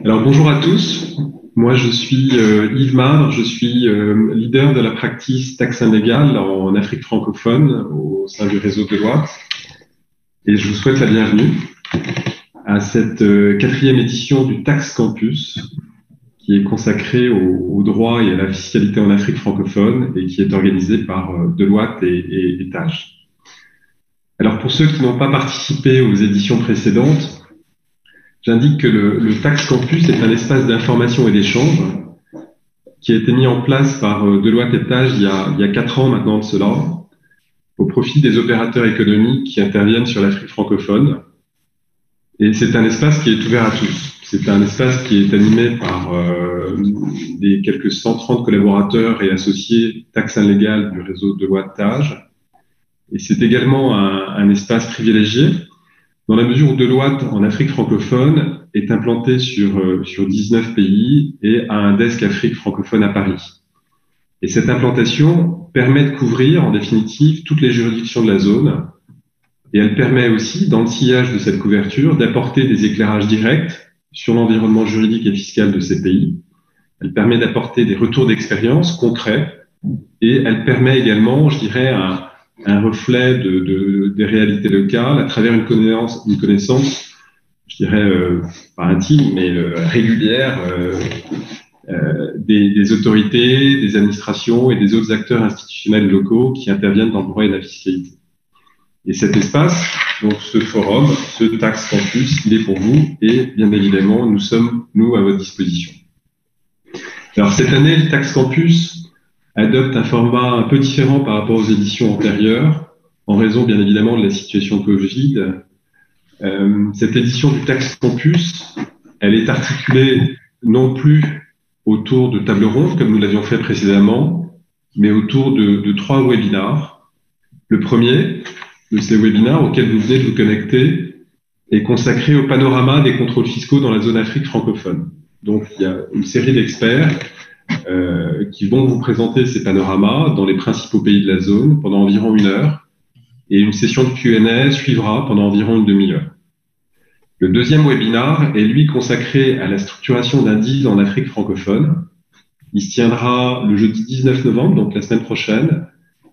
Alors bonjour à tous, moi je suis Yves Marre, je suis leader de la practice taxe illégale en Afrique francophone au sein du réseau Deloitte et je vous souhaite la bienvenue à cette quatrième édition du Tax Campus qui est consacrée au droit et à la fiscalité en Afrique francophone et qui est organisée par Deloitte et TAJ. Alors pour ceux qui n'ont pas participé aux éditions précédentes, j'indique que le Tax Campus est un espace d'information et d'échange qui a été mis en place par Deloitte et TAJ il y a 4 ans maintenant de cela, au profit des opérateurs économiques qui interviennent sur l'Afrique francophone. Et c'est un espace qui est ouvert à tous. C'est un espace qui est animé par des quelques 130 collaborateurs et associés taxe illégale du réseau Deloitte-TAJ. Et c'est également un espace privilégié dans la mesure où Deloitte, en Afrique francophone, est implanté sur 19 pays et a un desk Afrique francophone à Paris. Et cette implantation permet de couvrir, en définitive, toutes les juridictions de la zone. Et elle permet aussi, dans le sillage de cette couverture, d'apporter des éclairages directs sur l'environnement juridique et fiscal de ces pays. Elle permet d'apporter des retours d'expérience concrets et elle permet également, je dirais, un reflet des réalités locales à travers une connaissance, je dirais, pas intime, mais régulière des autorités, des administrations et des autres acteurs institutionnels locaux qui interviennent dans le droit et la fiscalité. Et cet espace, donc ce forum, ce Tax Campus, il est pour vous et bien évidemment, nous sommes, nous, à votre disposition. Alors cette année, le Tax Campus adopte un format un peu différent par rapport aux éditions antérieures, en raison bien évidemment de la situation Covid. Cette édition du Tax Campus, elle est articulée non plus autour de tables rondes, comme nous l'avions fait précédemment, mais autour de 3 webinars. Le premier de ces webinars auxquels vous venez de vous connecter est consacré au panorama des contrôles fiscaux dans la zone Afrique francophone. Donc, il y a une série d'experts qui vont vous présenter ces panoramas dans les principaux pays de la zone pendant environ 1 heure et une session de Q&A suivra pendant environ une demi-heure. Le deuxième webinar est lui consacré à la structuration d'un deal en Afrique francophone. Il se tiendra le jeudi 19 novembre, donc la semaine prochaine,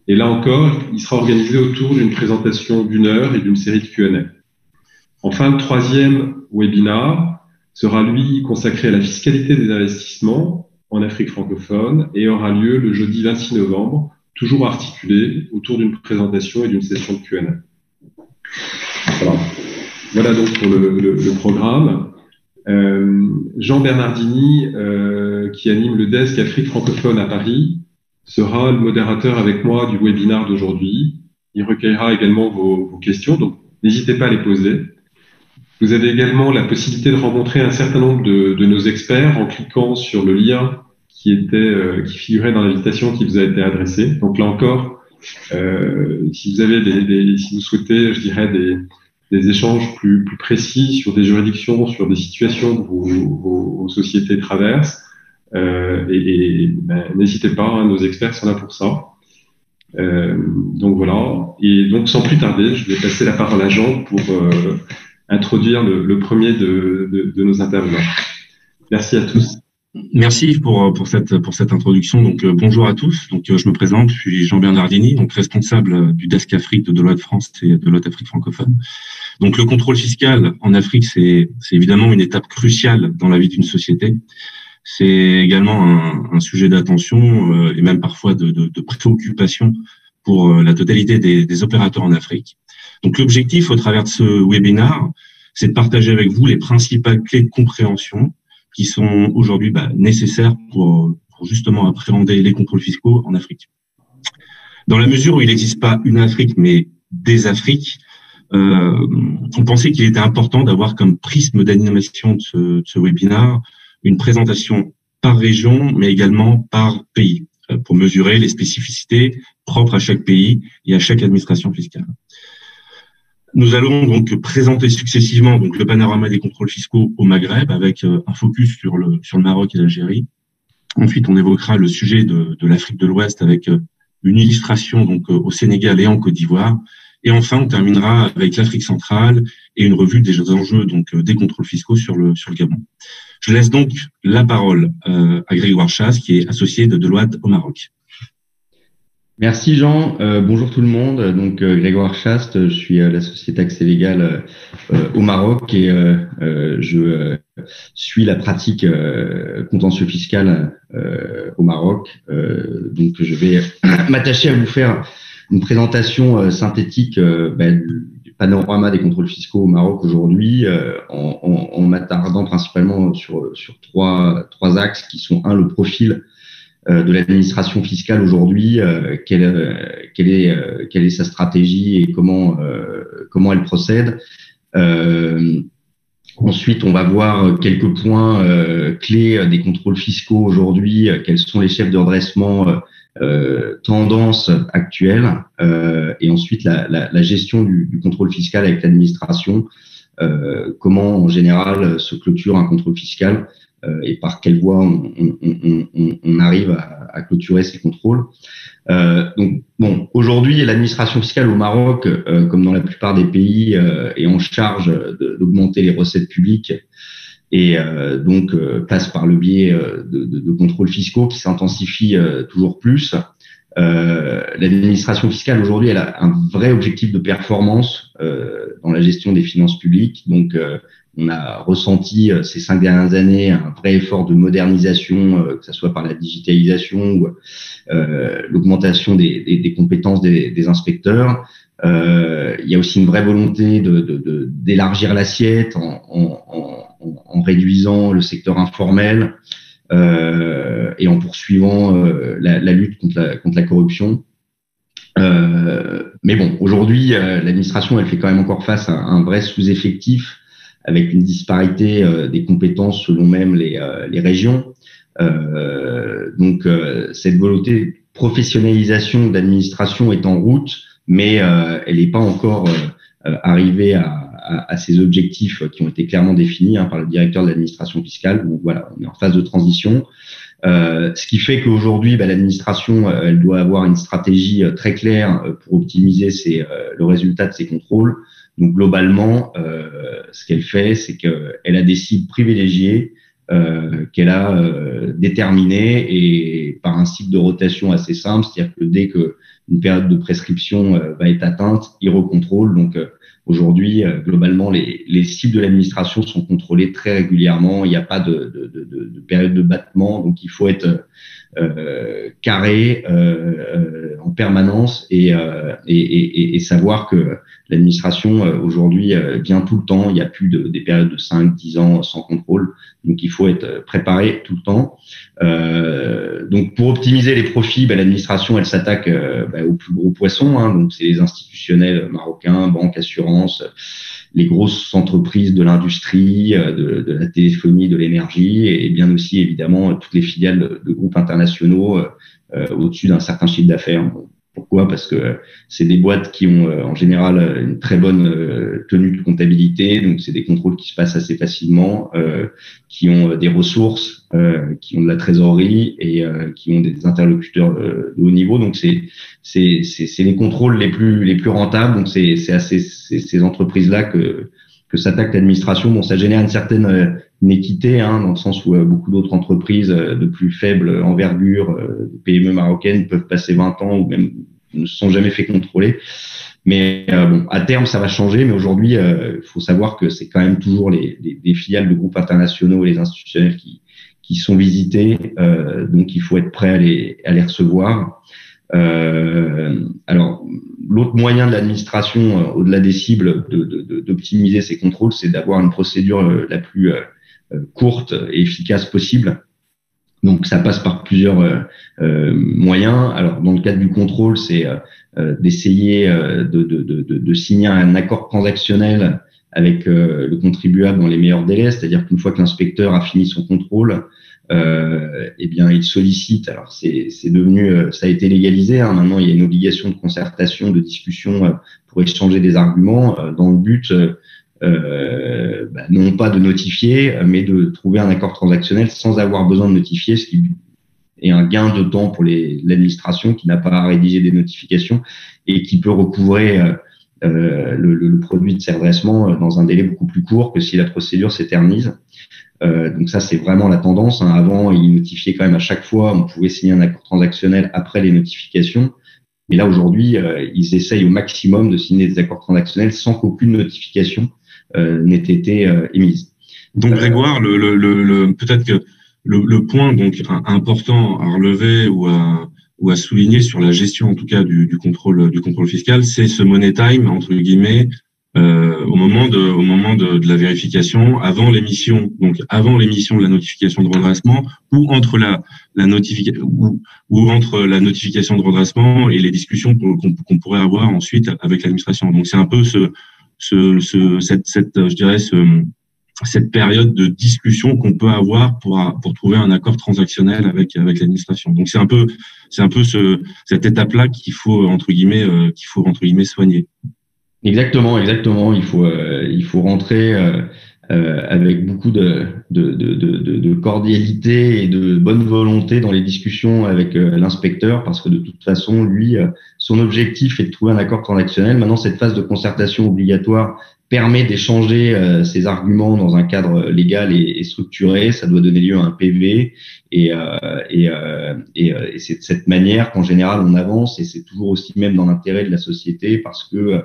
et là encore, il sera organisé autour d'une présentation d'1 heure et d'une série de Q&A. Enfin, le troisième webinar sera lui consacré à la fiscalité des investissements en Afrique francophone et aura lieu le jeudi 26 novembre, toujours articulé autour d'une présentation et d'une session de Q&A. Voilà donc pour le programme. Jean Bernardini, qui anime le desk Afrique francophone à Paris, sera le modérateur avec moi du webinar d'aujourd'hui. Il recueillera également vos questions, donc n'hésitez pas à les poser. Vous avez également la possibilité de rencontrer un certain nombre de nos experts en cliquant sur le lien qui figurait dans l'invitation qui vous a été adressée. Donc là encore, si vous avez si vous souhaitez, je dirais, des échanges plus précis sur des juridictions, sur des situations que vos sociétés traversent, n'hésitez pas, hein, nos experts sont là pour ça. Donc voilà. Et donc sans plus tarder, je vais passer la parole à Jean pour introduire le premier de nos intervenants. Merci à tous. Merci pour cette introduction. Donc bonjour à tous. Donc je me présente, je suis Jean Bernardini, donc responsable du desk Afrique de Deloitte France et Deloitte Afrique francophone. Donc le contrôle fiscal en Afrique, c'est évidemment une étape cruciale dans la vie d'une société. C'est également un sujet d'attention et même parfois de préoccupation pour la totalité des opérateurs en Afrique. Donc l'objectif au travers de ce webinaire, c'est de partager avec vous les principales clés de compréhension qui sont aujourd'hui nécessaires pour justement appréhender les contrôles fiscaux en Afrique. Dans la mesure où il n'existe pas une Afrique, mais des Afriques, on pensait qu'il était important d'avoir comme prisme d'animation de ce webinaire une présentation par région, mais également par pays, pour mesurer les spécificités propres à chaque pays et à chaque administration fiscale. Nous allons donc présenter successivement donc le panorama des contrôles fiscaux au Maghreb avec un focus sur le Maroc et l'Algérie. Ensuite, on évoquera le sujet de l'Afrique de l'Ouest avec une illustration donc au Sénégal et en Côte d'Ivoire. Et enfin, on terminera avec l'Afrique centrale et une revue des enjeux donc des contrôles fiscaux sur le Gabon. Je laisse donc la parole à Grégoire Chaste, qui est associé de Deloitte au Maroc. Merci Jean. Bonjour tout le monde. Donc Grégoire Chaste, je suis l'associé taxe et légal au Maroc et je suis la pratique contentieux fiscal au Maroc. Donc je vais m'attacher à vous faire une présentation synthétique du panorama des contrôles fiscaux au Maroc aujourd'hui, en m'attardant principalement sur trois axes qui sont le profil de l'administration fiscale aujourd'hui, quelle est sa stratégie et comment elle procède. Ensuite, on va voir quelques points clés des contrôles fiscaux aujourd'hui, quels sont les chefs de redressement tendances actuelles, et ensuite la gestion du contrôle fiscal avec l'administration, comment en général se clôture un contrôle fiscal et par quelle voie on arrive à clôturer ces contrôles. Donc bon, aujourd'hui, l'administration fiscale au Maroc, comme dans la plupart des pays, est en charge d'augmenter les recettes publiques et donc passe par le biais de contrôles fiscaux qui s'intensifient toujours plus. L'administration fiscale aujourd'hui, elle a un vrai objectif de performance dans la gestion des finances publiques. Donc on a ressenti ces 5 dernières années un vrai effort de modernisation, que ce soit par la digitalisation ou l'augmentation des compétences des inspecteurs. Il y a aussi une vraie volonté d'élargir l'assiette en réduisant le secteur informel et en poursuivant la lutte contre la corruption. Mais bon, aujourd'hui, l'administration, elle fait quand même encore face à un vrai sous-effectif avec une disparité des compétences selon même les régions. Donc, cette volonté de professionnalisation de l'administration est en route, mais elle n'est pas encore arrivée à ces objectifs qui ont été clairement définis par le directeur de l'administration fiscale. Donc voilà, on est en phase de transition. Ce qui fait qu'aujourd'hui, l'administration, elle doit avoir une stratégie très claire pour optimiser le résultat de ses contrôles. Donc globalement, ce qu'elle fait, c'est qu'elle a des cibles privilégiées qu'elle a déterminées et par un cycle de rotation assez simple, c'est-à-dire que dès qu'une période de prescription va être atteinte, il recontrôle. Donc aujourd'hui, globalement, les cibles de l'administration sont contrôlées très régulièrement. Il n'y a pas de période de battement, donc il faut être carré en permanence et savoir que l'administration aujourd'hui vient tout le temps. Il n'y a plus des périodes de 5-10 ans sans contrôle, donc il faut être préparé tout le temps. Donc pour optimiser les profits, l'administration elle s'attaque aux plus gros poissons, donc c'est les institutionnels marocains, banques, assurances, les grosses entreprises de l'industrie, de la téléphonie, de l'énergie, et bien aussi évidemment toutes les filiales de groupes internationaux au-dessus d'un certain chiffre d'affaires. Pourquoi ? Parce que c'est des boîtes qui ont en général une très bonne tenue de comptabilité, donc c'est des contrôles qui se passent assez facilement, qui ont des ressources, qui ont de la trésorerie et qui ont des interlocuteurs de haut niveau. Donc c'est les contrôles les plus rentables. Donc c'est ces entreprises-là que s'attaque l'administration. Bon, ça génère une certaine inéquité, dans le sens où beaucoup d'autres entreprises de plus faible envergure, PME marocaines, peuvent passer 20 ans ou même ne se sont jamais fait contrôler. Mais bon, à terme, ça va changer. Mais aujourd'hui, il faut savoir que c'est quand même toujours des filiales de groupes internationaux et les institutionnels qui sont visités. Donc, il faut être prêt à les recevoir. Alors, l'autre moyen de l'administration, au-delà des cibles, d'optimiser ces contrôles, c'est d'avoir une procédure la plus courte et efficace possible. Donc, ça passe par plusieurs moyens. Alors, dans le cadre du contrôle, c'est d'essayer de signer un accord transactionnel avec le contribuable dans les meilleurs délais, c'est-à-dire qu'une fois que l'inspecteur a fini son contrôle, eh bien, il sollicite. Alors, c'est devenu, ça a été légalisé. Maintenant, il y a une obligation de concertation, de discussion pour échanger des arguments dans le but non pas de notifier, mais de trouver un accord transactionnel sans avoir besoin de notifier, ce qui est un gain de temps pour l'administration qui n'a pas à rédiger des notifications et qui peut recouvrer le produit de ces redressements dans un délai beaucoup plus court que si la procédure s'éternise. Donc ça, c'est vraiment la tendance. Avant, ils notifiaient quand même à chaque fois, on pouvait signer un accord transactionnel après les notifications. Et là, aujourd'hui, ils essayent au maximum de signer des accords transactionnels sans qu'aucune notification n'ait été émise. Donc Grégoire, peut-être que le point donc important à relever ou à souligner sur la gestion en tout cas du contrôle fiscal, c'est ce money time entre guillemets au moment de la vérification, avant l'émission de la notification de redressement ou entre la notification ou entre la notification de redressement et les discussions qu'on pourrait avoir ensuite avec l'administration. Donc c'est un peu cette période de discussion qu'on peut avoir pour trouver un accord transactionnel avec l'administration. Donc c'est un peu cette étape-là qu'il faut entre guillemets soigner. Exactement. Il faut rentrer avec beaucoup de cordialité et de bonne volonté dans les discussions avec l'inspecteur, parce que de toute façon, lui, son objectif est de trouver un accord transactionnel. Maintenant, cette phase de concertation obligatoire permet d'échanger ces arguments dans un cadre légal et structuré. Ça doit donner lieu à un PV et c'est de cette manière qu'en général on avance, et c'est toujours aussi même dans l'intérêt de la société, parce que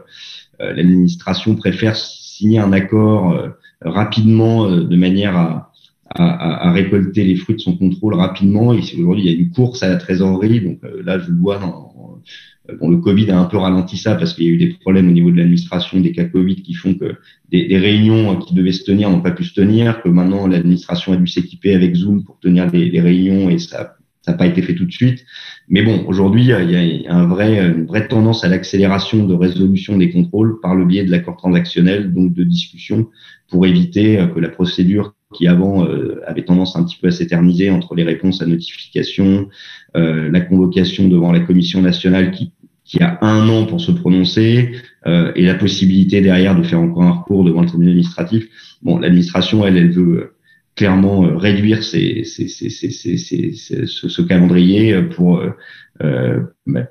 l'administration préfère signer un accord rapidement de manière à récolter les fruits de son contrôle rapidement. Et aujourd'hui, il y a une course à la trésorerie. Donc là, je le vois le Covid a un peu ralenti ça, parce qu'il y a eu des problèmes au niveau de l'administration, des cas Covid qui font que des réunions qui devaient se tenir n'ont pas pu se tenir, que maintenant l'administration a dû s'équiper avec Zoom pour tenir les réunions, et ça n'a pas été fait tout de suite. Mais bon, aujourd'hui, il y a une vraie tendance à l'accélération de résolution des contrôles par le biais de l'accord transactionnel, donc de discussion, pour éviter que la procédure qui avant avait tendance un petit peu à s'éterniser entre les réponses à notification, la convocation devant la commission nationale qui a 1 an pour se prononcer, et la possibilité derrière de faire encore un recours devant le tribunal administratif. Bon, l'administration, elle veut clairement réduire ce calendrier pour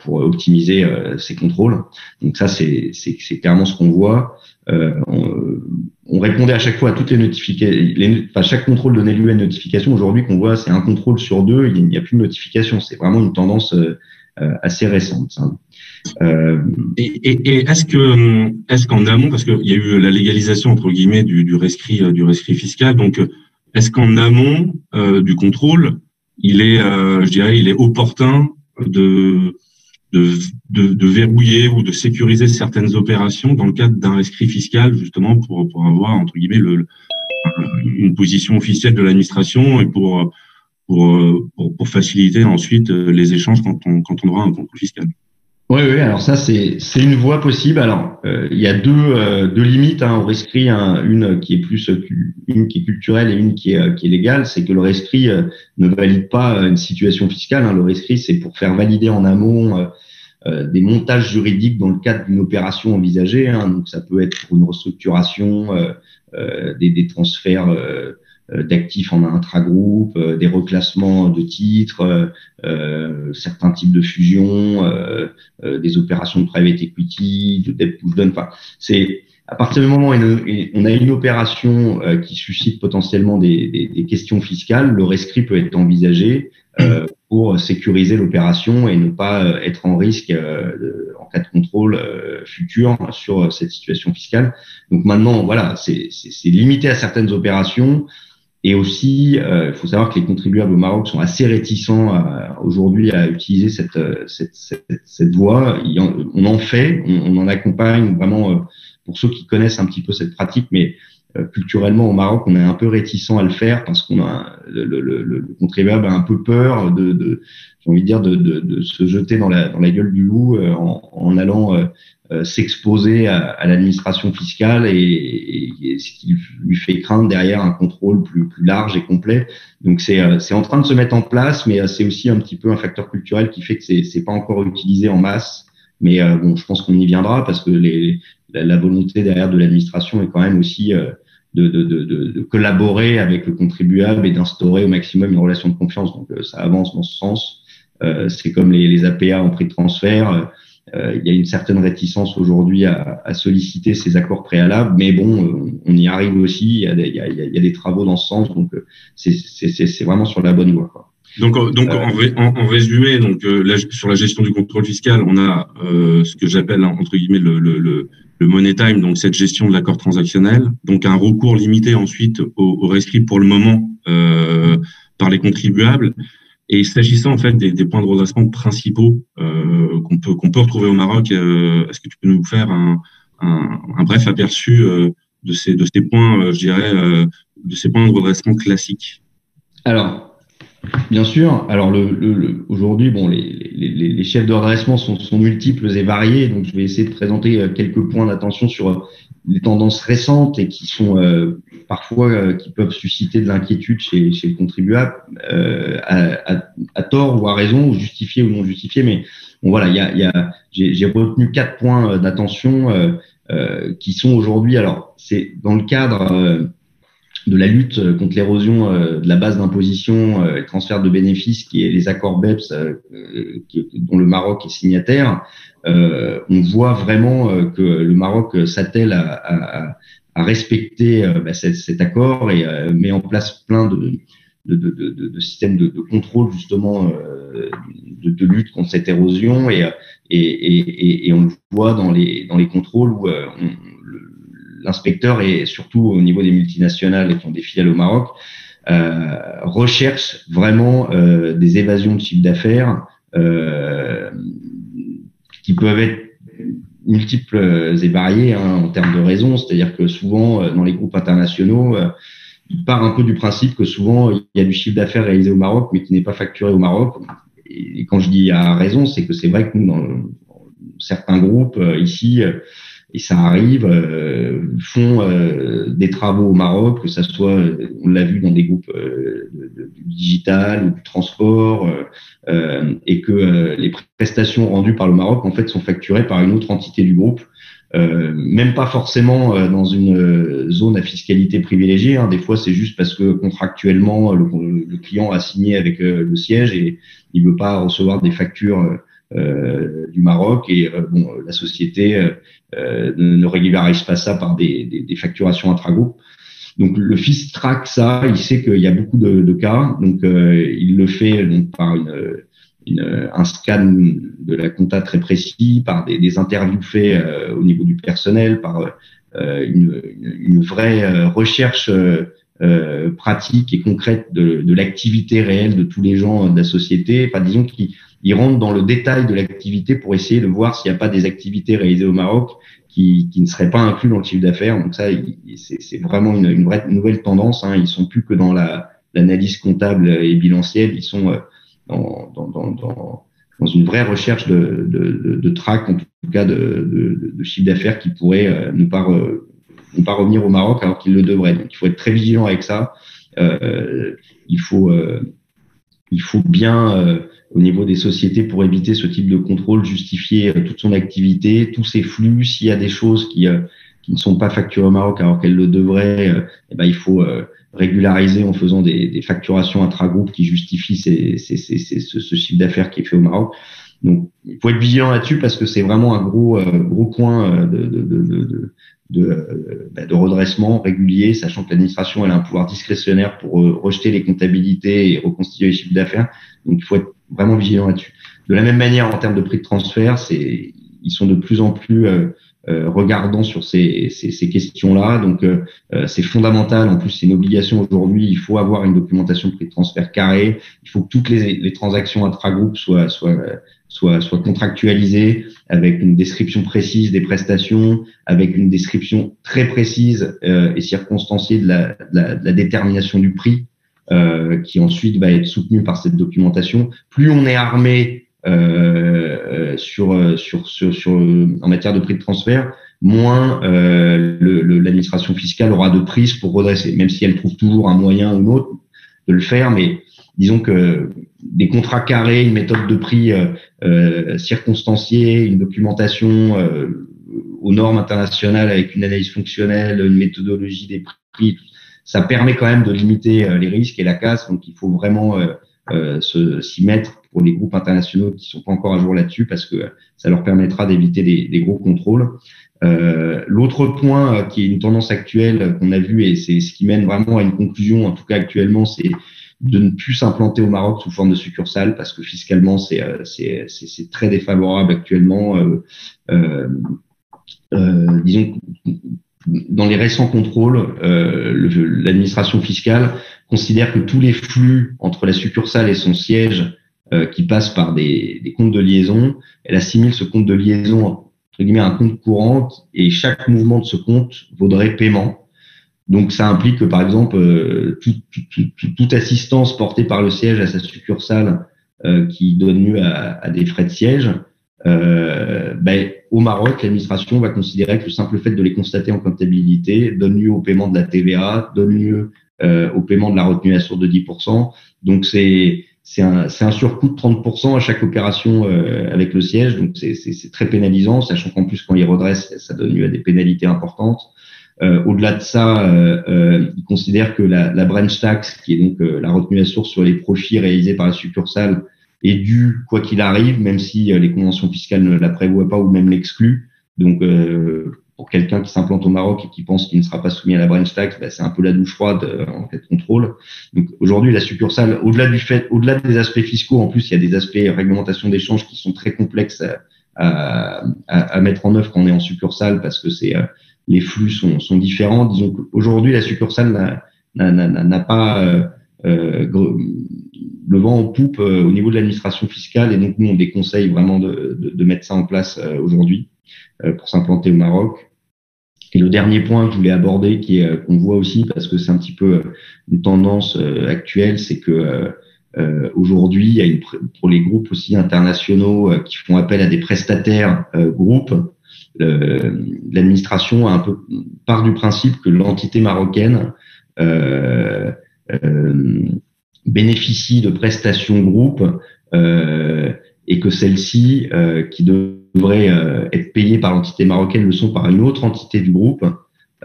optimiser ces contrôles. Donc ça, c'est clairement ce qu'on voit. On répondait à chaque fois à toutes les notifications, chaque contrôle donnait lieu à une notification. Aujourd'hui, qu'on voit, c'est un contrôle sur 2, il n'y a plus de notification. C'est vraiment une tendance assez récente. Et est-ce qu'en amont, parce qu'il y a eu la légalisation entre guillemets du rescrit fiscal, donc est-ce qu'en amont du contrôle, il est opportun de verrouiller ou de sécuriser certaines opérations dans le cadre d'un rescrit fiscal, justement pour avoir entre guillemets une position officielle de l'administration et pour faciliter ensuite les échanges quand on aura un contrôle fiscal. Oui, alors ça c'est une voie possible. Alors il y a deux limites au rescrit, une qui est culturelle et une qui est légale. C'est que le rescrit ne valide pas une situation fiscale. Le rescrit, c'est pour faire valider en amont des montages juridiques dans le cadre d'une opération envisagée. Donc ça peut être pour une restructuration, des transferts d'actifs en intragroupe, des reclassements de titres, certains types de fusions, des opérations de private equity, de debt push down. Enfin, c'est à partir du moment où on a une opération qui suscite potentiellement des questions fiscales, le rescrit peut être envisagé pour sécuriser l'opération et ne pas être en risque en cas de contrôle futur sur cette situation fiscale. Donc maintenant, voilà, c'est limité à certaines opérations. Et aussi, il faut savoir que les contribuables au Maroc sont assez réticents aujourd'hui à utiliser cette voie. On en fait, on en accompagne vraiment pour ceux qui connaissent un petit peu cette pratique, mais culturellement au Maroc, on est un peu réticent à le faire parce qu'on a le contribuable a un peu peur j'ai envie de dire de se jeter dans la gueule du loup en allant s'exposer à l'administration fiscale et ce qui lui fait craindre derrière un contrôle plus large et complet. Donc c'est en train de se mettre en place, mais c'est aussi un petit peu un facteur culturel qui fait que c'est pas encore utilisé en masse. Mais bon, je pense qu'on y viendra parce que la volonté derrière de l'administration est quand même aussi de collaborer avec le contribuable et d'instaurer au maximum une relation de confiance. Donc ça avance dans ce sens. C'est comme les APA en prix de transfert. il y a une certaine réticence aujourd'hui à solliciter ces accords préalables, mais bon, on y arrive aussi. Il y a des travaux dans ce sens, donc c'est vraiment sur la bonne voie, quoi. Donc en résumé, donc sur la gestion du contrôle fiscal, on a ce que j'appelle entre guillemets le money time, donc cette gestion de l'accord transactionnel, donc un recours limité ensuite au rescrit pour le moment par les contribuables. Et s'agissant en fait des points de redressement principaux qu'on peut retrouver au Maroc, est-ce que tu peux nous faire un bref aperçu de ces points, je dirais, de ces points de redressement classiques? Alors, bien sûr. Alors, aujourd'hui, bon, les chefs de redressement sont multiples et variés. Donc, je vais essayer de présenter quelques points d'attention sur les tendances récentes et qui sont parfois qui peuvent susciter de l'inquiétude chez le contribuable, à tort ou à raison, ou justifié ou non justifié. Mais bon, voilà, j'ai retenu 4 points d'attention qui sont aujourd'hui. Alors, c'est dans le cadre de la lutte contre l'érosion de la base d'imposition et le transfert de bénéfices, qui est les accords BEPS dont le Maroc est signataire. On voit vraiment que le Maroc s'attelle à respecter cet accord et met en place plein de systèmes de contrôle justement de lutte contre cette érosion et on le voit dans les contrôles où l'inspecteur, et surtout au niveau des multinationales qui ont des filiales au Maroc, recherche vraiment des évasions de chiffre d'affaires qui peuvent être multiples et variées en termes de raisons. C'est-à-dire que souvent, dans les groupes internationaux, il part un peu du principe que souvent, il y a du chiffre d'affaires réalisé au Maroc, mais qui n'est pas facturé au Maroc. Et quand je dis à raison, c'est que c'est vrai que nous, dans certains groupes ici, et ça arrive, font des travaux au Maroc, que ça soit, on l'a vu dans des groupes du digital ou du transport, et que les prestations rendues par le Maroc en fait sont facturées par une autre entité du groupe, même pas forcément dans une zone à fiscalité privilégiée. Des fois, c'est juste parce que contractuellement le client a signé avec le siège et il veut pas recevoir des factures du Maroc, et bon, la société ne régularise pas ça par des facturations intra-groupes. Donc le FIS traque ça, il sait qu'il y a beaucoup de cas, donc il le fait donc par un scan de la compta très précis, par des interviews faites au niveau du personnel, par une vraie recherche pratique et concrète de l'activité réelle de tous les gens de la société. Enfin, disons qu'il rentre dans le détail de l'activité pour essayer de voir s'il n'y a pas des activités réalisées au Maroc qui ne seraient pas inclus dans le chiffre d'affaires. Donc ça, c'est vraiment une vraie nouvelle tendance. Ils sont plus que dans l'analyse comptable et bilancielle, ils sont dans une vraie recherche de track, en tout cas de chiffre d'affaires qui pourrait ne pas revenir au Maroc alors qu'il le devrait. Donc il faut être très vigilant avec ça. Il faut bien au niveau des sociétés, pour éviter ce type de contrôle, justifier toute son activité, tous ses flux. S'il y a des choses qui ne sont pas facturées au Maroc alors qu'elles le devraient, il faut régulariser en faisant des facturations intra-groupes qui justifient ce chiffre d'affaires qui est fait au Maroc. Donc, il faut être vigilant là-dessus parce que c'est vraiment un gros point de redressement régulier, sachant que l'administration elle a un pouvoir discrétionnaire pour rejeter les comptabilités et reconstituer les chiffres d'affaires. Donc, il faut être vraiment vigilant là-dessus. De la même manière, en termes de prix de transfert, ils sont de plus en plus regardants sur ces questions-là. Donc, c'est fondamental. En plus, c'est une obligation aujourd'hui. Il faut avoir une documentation de prix de transfert carrée. Il faut que toutes les transactions intra-groupes soient contractualisées avec une description précise des prestations, avec une description très précise et circonstanciée de la détermination du prix, qui ensuite va être soutenu par cette documentation. Plus on est armé en matière de prix de transfert, moins l'administration fiscale aura de prise pour redresser, même si elle trouve toujours un moyen ou un autre de le faire. Mais disons que des contrats carrés, une méthode de prix circonstanciée, une documentation aux normes internationales avec une analyse fonctionnelle, une méthodologie des prix, ça permet quand même de limiter les risques et la casse. Donc il faut vraiment s'y mettre pour les groupes internationaux qui sont pas encore à jour là-dessus, parce que ça leur permettra d'éviter des gros contrôles. L'autre point qui est une tendance actuelle qu'on a vu, et c'est ce qui mène vraiment à une conclusion, en tout cas actuellement, c'est de ne plus s'implanter au Maroc sous forme de succursale, parce que fiscalement c'est très défavorable actuellement. Disons, dans les récents contrôles, l'administration fiscale considère que tous les flux entre la succursale et son siège qui passent par des comptes de liaison, elle assimile ce compte de liaison entre guillemets à un compte courant, et chaque mouvement de ce compte vaudrait paiement. Donc ça implique que par exemple toute assistance portée par le siège à sa succursale qui donne lieu à des frais de siège, au Maroc, l'administration va considérer que le simple fait de les constater en comptabilité donne lieu au paiement de la TVA, donne lieu au paiement de la retenue à source de 10%. Donc c'est un surcoût de 30% à chaque opération avec le siège. Donc c'est très pénalisant, sachant qu'en plus quand ils redressent, ça donne lieu à des pénalités importantes. Au-delà de ça, ils considèrent que la branch tax, qui est donc la retenue à source sur les profits réalisés par la succursale, est due quoi qu'il arrive, même si les conventions fiscales ne la prévoient pas ou même l'excluent. Donc, pour quelqu'un qui s'implante au Maroc et qui pense qu'il ne sera pas soumis à la branch tax, c'est un peu la douche froide en cas de contrôle. Donc, aujourd'hui, la succursale, au-delà des aspects fiscaux, en plus, il y a des aspects réglementation d'échange qui sont très complexes à mettre en œuvre quand on est en succursale, parce que les flux sont différents. Disons qu'aujourd'hui, la succursale n'a pas le vent en poupe au niveau de l'administration fiscale, et donc nous on déconseille vraiment de mettre ça en place aujourd'hui pour s'implanter au Maroc. Et le dernier point que je voulais aborder, qu'on voit aussi parce que c'est un petit peu une tendance actuelle, c'est que aujourd'hui il y a pour les groupes aussi internationaux qui font appel à des prestataires groupes, l'administration part du principe que l'entité marocaine bénéficient de prestations groupes et que celles-ci, qui devraient être payées par l'entité marocaine, le sont par une autre entité du groupe.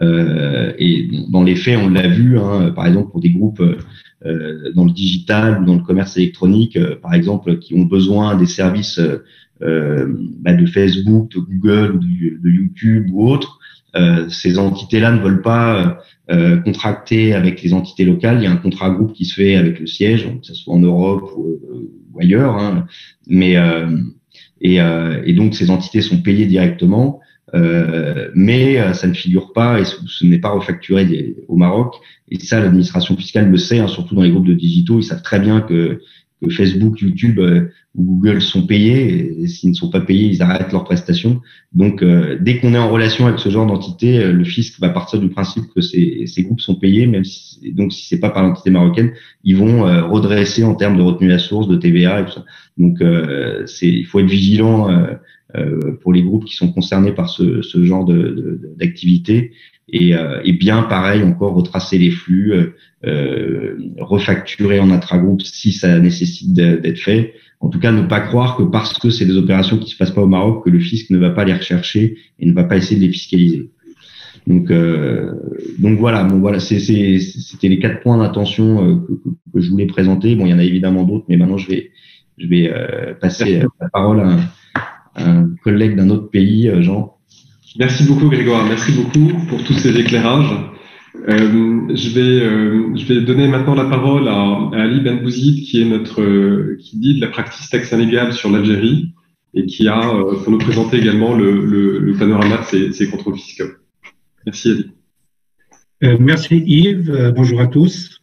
Et dans les faits, on l'a vu, par exemple pour des groupes dans le digital ou dans le commerce électronique, par exemple, qui ont besoin des services de Facebook, de Google, ou de YouTube ou autres. Ces entités-là ne veulent pas contracter avec les entités locales. Il y a un contrat groupe qui se fait avec le siège, que ce soit en Europe ou ailleurs. Mais et donc ces entités sont payées directement, mais ça ne figure pas et ce n'est pas refacturé au Maroc. Et ça, l'administration fiscale le sait, surtout dans les groupes de digitaux. Ils savent très bien que Facebook, YouTube ou Google sont payés, et s'ils ne sont pas payés, ils arrêtent leurs prestations. Donc, dès qu'on est en relation avec ce genre d'entité, le fisc va partir du principe que ces groupes sont payés, même si c'est pas par l'entité marocaine, ils vont redresser en termes de retenue à source, de TVA et tout ça. Donc, il faut être vigilant pour les groupes qui sont concernés par ce genre d'activité. Et bien pareil, encore retracer les flux, refacturer en intragroupe si ça nécessite d'être fait. En tout cas, ne pas croire que parce que c'est des opérations qui se passent pas au Maroc, que le fisc ne va pas les rechercher et ne va pas essayer de les fiscaliser. Donc voilà, c'était les 4 points d'attention que je voulais présenter. Bon, il y en a évidemment d'autres, mais maintenant je vais passer la parole à un collègue d'un autre pays, Jean. Merci beaucoup Grégoire, merci beaucoup pour tous ces éclairages. Je vais donner maintenant la parole à Ali Benbouzid, qui dit de la practice taxe légale sur l'Algérie et qui a pour nous présenter également le panorama de ces contrôles fiscaux. Merci Ali. Merci Yves, bonjour à tous.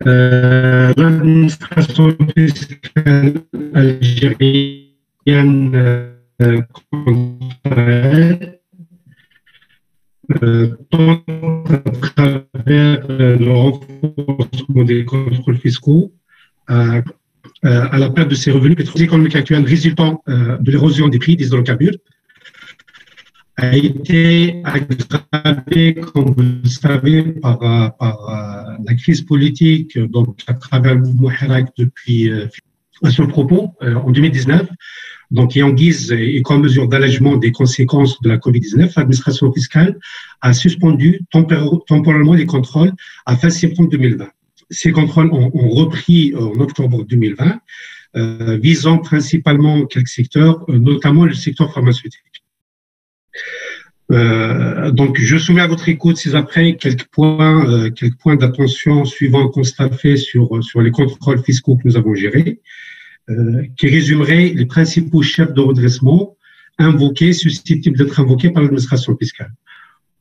L'administration fiscale algérienne tant à travers le renforcement des contrôles fiscaux à la perte de ses revenus pétroliers économiques actuels résultant de l'érosion des prix des hydrocarbures a été aggravé, comme vous le savez, par la crise politique, donc à travers le mouvement Hirak depuis à ce propos en 2019. Donc, et en guise et comme mesure d'allègement des conséquences de la Covid-19, l'administration fiscale a suspendu temporairement les contrôles à fin septembre 2020. ces contrôles ont repris en octobre 2020, visant principalement quelques secteurs, notamment le secteur pharmaceutique. Donc, je soumets à votre écoute ci-après quelques points d'attention suivant un constat fait sur les contrôles fiscaux que nous avons gérés, qui résumeraient les principaux chefs de redressement susceptibles d'être invoqués par l'administration fiscale.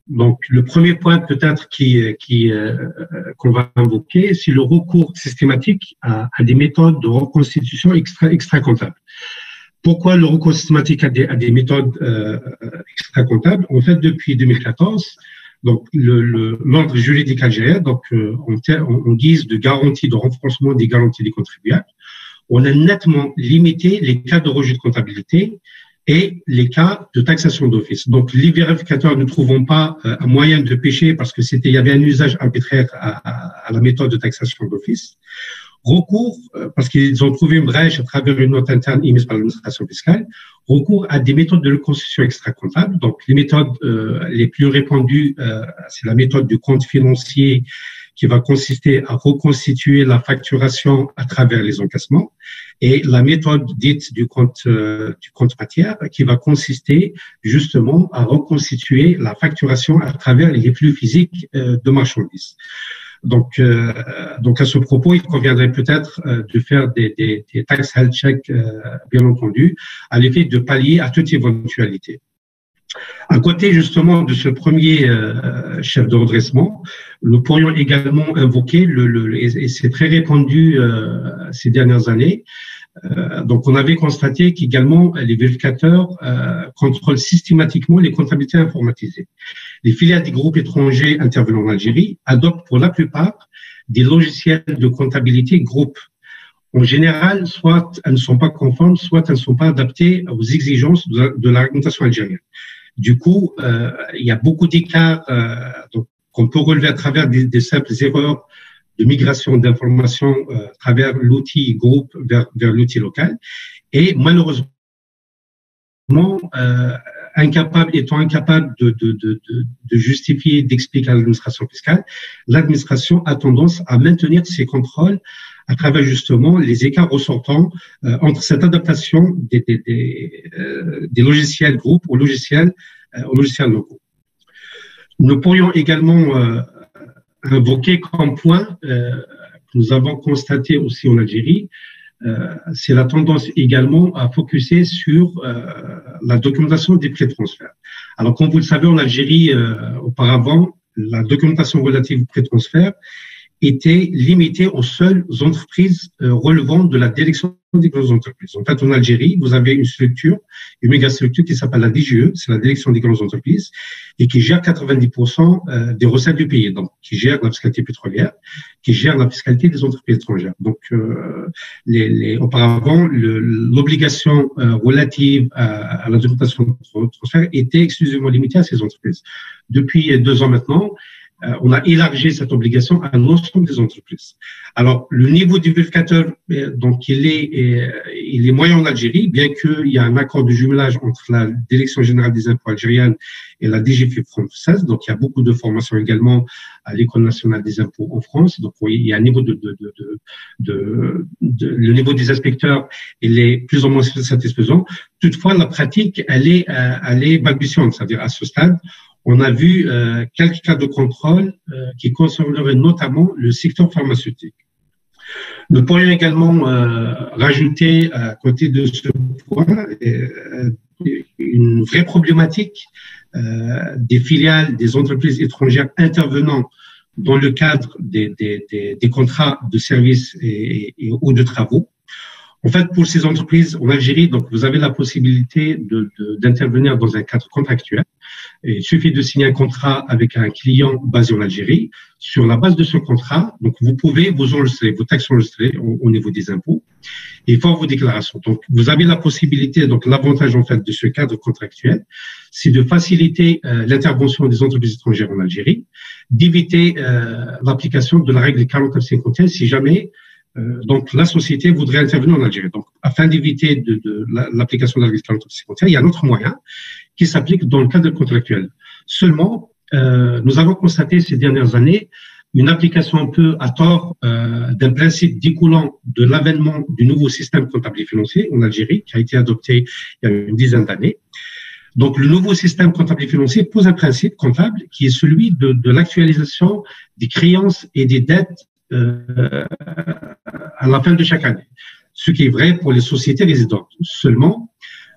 Donc, le premier point peut-être qu'on va invoquer, c'est le recours systématique à des méthodes de reconstitution extra-comptable. Pourquoi le recours systématique à des méthodes extra-comptables? En fait, depuis 2014, donc l'ordre juridique algérien, donc en guise de garantie de renforcement des garanties des contribuables, on a nettement limité les cas de rejet de comptabilité et les cas de taxation d'office. Donc, les vérificateurs ne trouvant pas un moyen de pêcher parce que il y avait un usage arbitraire à la méthode de taxation d'office. Recours, parce qu'ils ont trouvé une brèche à travers une note interne émise par l'administration fiscale, recours à des méthodes de reconstitution extra-comptable. Donc, les méthodes les plus répandues, c'est la méthode du compte financier qui va consister à reconstituer la facturation à travers les encaissements, et la méthode dite du compte matière qui va consister justement à reconstituer la facturation à travers les flux physiques de marchandises. Donc à ce propos, il conviendrait peut-être de faire des tax health check, bien entendu, à l'effet de pallier à toute éventualité. À côté justement de ce premier chef de redressement, nous pourrions également invoquer et c'est très répandu ces dernières années. Donc, on avait constaté qu'également les vérificateurs contrôlent systématiquement les comptabilités informatisées. Les filiales des groupes étrangers intervenant en Algérie adoptent pour la plupart des logiciels de comptabilité groupe. En général, soit elles ne sont pas conformes, soit elles ne sont pas adaptées aux exigences de la réglementation algérienne. Du coup, il y a beaucoup d'écarts qu'on peut relever à travers des simples erreurs de migration d'informations à travers l'outil groupe vers l'outil local. Et malheureusement, étant incapable de justifier, d'expliquer à l'administration fiscale, l'administration a tendance à maintenir ses contrôles à travers justement les écarts ressortants entre cette adaptation des logiciels groupes aux logiciels locaux. Nous pourrions également invoquer comme point que nous avons constaté aussi en Algérie, c'est la tendance également à focuser sur la documentation des prêts de transfert. Alors, comme vous le savez, en Algérie, auparavant, la documentation relative aux prêts de transfert était limitée aux seules entreprises relevant de la direction des grandes entreprises. En fait, en Algérie, vous avez une méga structure qui s'appelle la DGE, c'est la direction des grandes entreprises, et qui gère 90% des recettes du pays, donc qui gère la fiscalité pétrolière, qui gère la fiscalité des entreprises étrangères. Donc, auparavant, l'obligation relative à la documentation de transfert était exclusivement limitée à ces entreprises. Depuis 2 ans maintenant, on a élargi cette obligation à l'ensemble des entreprises. Alors, le niveau du vérificateur, donc, il est moyen en Algérie, bien qu'il y a un accord de jumelage entre la Direction générale des impôts algérienne et la DGFiP française. Donc, il y a beaucoup de formations également à l'École nationale des impôts en France. Donc, oui, il y a un niveau le niveau des inspecteurs, il est plus ou moins satisfaisant. Toutefois, la pratique, elle est balbutiante. C'est-à-dire, à ce stade, on a vu quelques cas de contrôle qui concerneraient notamment le secteur pharmaceutique. Nous pourrions également rajouter à côté de ce point une vraie problématique des filiales des entreprises étrangères intervenant dans le cadre des contrats de services ou de travaux. En fait, pour ces entreprises en Algérie, donc vous avez la possibilité d'intervenir dans un cadre contractuel. Il suffit de signer un contrat avec un client basé en Algérie. Sur la base de ce contrat, donc vous pouvez vous enregistrer, vos taxes enregistrées au niveau des impôts et faire vos déclarations. Donc vous avez la possibilité, donc l'avantage en fait de ce cadre contractuel, c'est de faciliter l'intervention des entreprises étrangères en Algérie, d'éviter l'application de la règle 49-51 si jamais donc la société voudrait intervenir en Algérie. Donc, afin d'éviter l'application de la règle 49-51, il y a un autre moyen qui s'applique dans le cadre contractuel. Seulement, nous avons constaté ces dernières années une application un peu à tort d'un principe découlant de l'avènement du nouveau système comptable et financier en Algérie, qui a été adopté il y a une dizaine d'années. Donc, le nouveau système comptable et financier pose un principe comptable qui est celui de l'actualisation des créances et des dettes à la fin de chaque année, ce qui est vrai pour les sociétés résidentes. Seulement,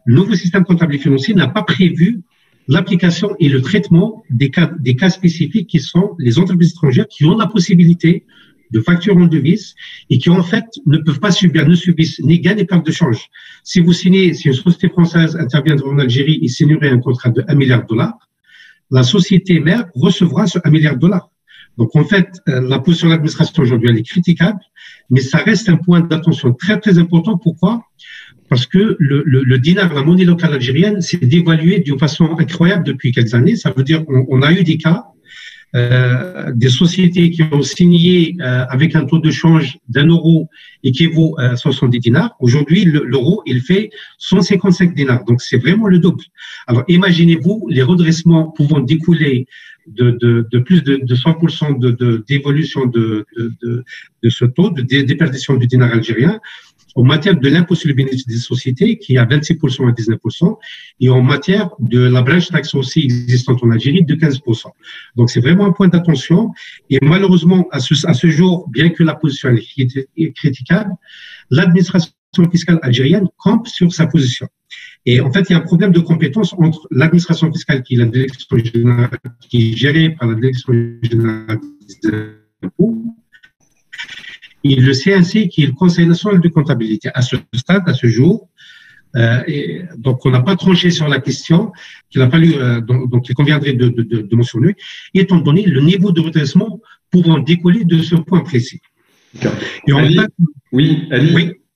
le nouveau système comptable et financier n'a pas prévu l'application et le traitement des cas spécifiques qui sont les entreprises étrangères qui ont la possibilité de facturer en devises et qui en fait ne peuvent pas ne subissent ni gain ni perte de change. Si une société française interviendrait en Algérie et signerait un contrat de 1 milliard de dollars, la société mère recevra ce 1 milliard de dollars. Donc en fait, la position de l'administration aujourd'hui elle est critiquable, mais ça reste un point d'attention très très important. Pourquoi ? Parce que le dinar, la monnaie locale algérienne, s'est dévaluée d'une façon incroyable depuis quelques années. Ça veut dire qu'on a eu des cas, des sociétés qui ont signé avec un taux de change d'1 € équivaut à 70 dinars. Aujourd'hui, l'euro, il fait 155 dinars. Donc, c'est vraiment le double. Alors, imaginez-vous les redressements pouvant découler de plus de 100% d'évolution de ce taux, de déperdition du dinar algérien, en matière de l'impôt sur le bénéfice des sociétés, qui est à 26% à 19%, et en matière de la branche taxe aussi existante en Algérie, de 15%. Donc, c'est vraiment un point d'attention. Et malheureusement, à ce jour, bien que la position est critiquable, l'administration fiscale algérienne campe sur sa position. Et en fait, il y a un problème de compétence entre l'administration fiscale, qui est la direction générale, qui est gérée par la direction générale des impôts, et le CNC, qui est le Conseil national de comptabilité. À ce stade, à ce jour, donc on n'a pas tranché sur la question qu'il a fallu, donc il conviendrait de mentionner, étant donné le niveau de redressement pouvant décoller de ce point précis. Et Ali, oui.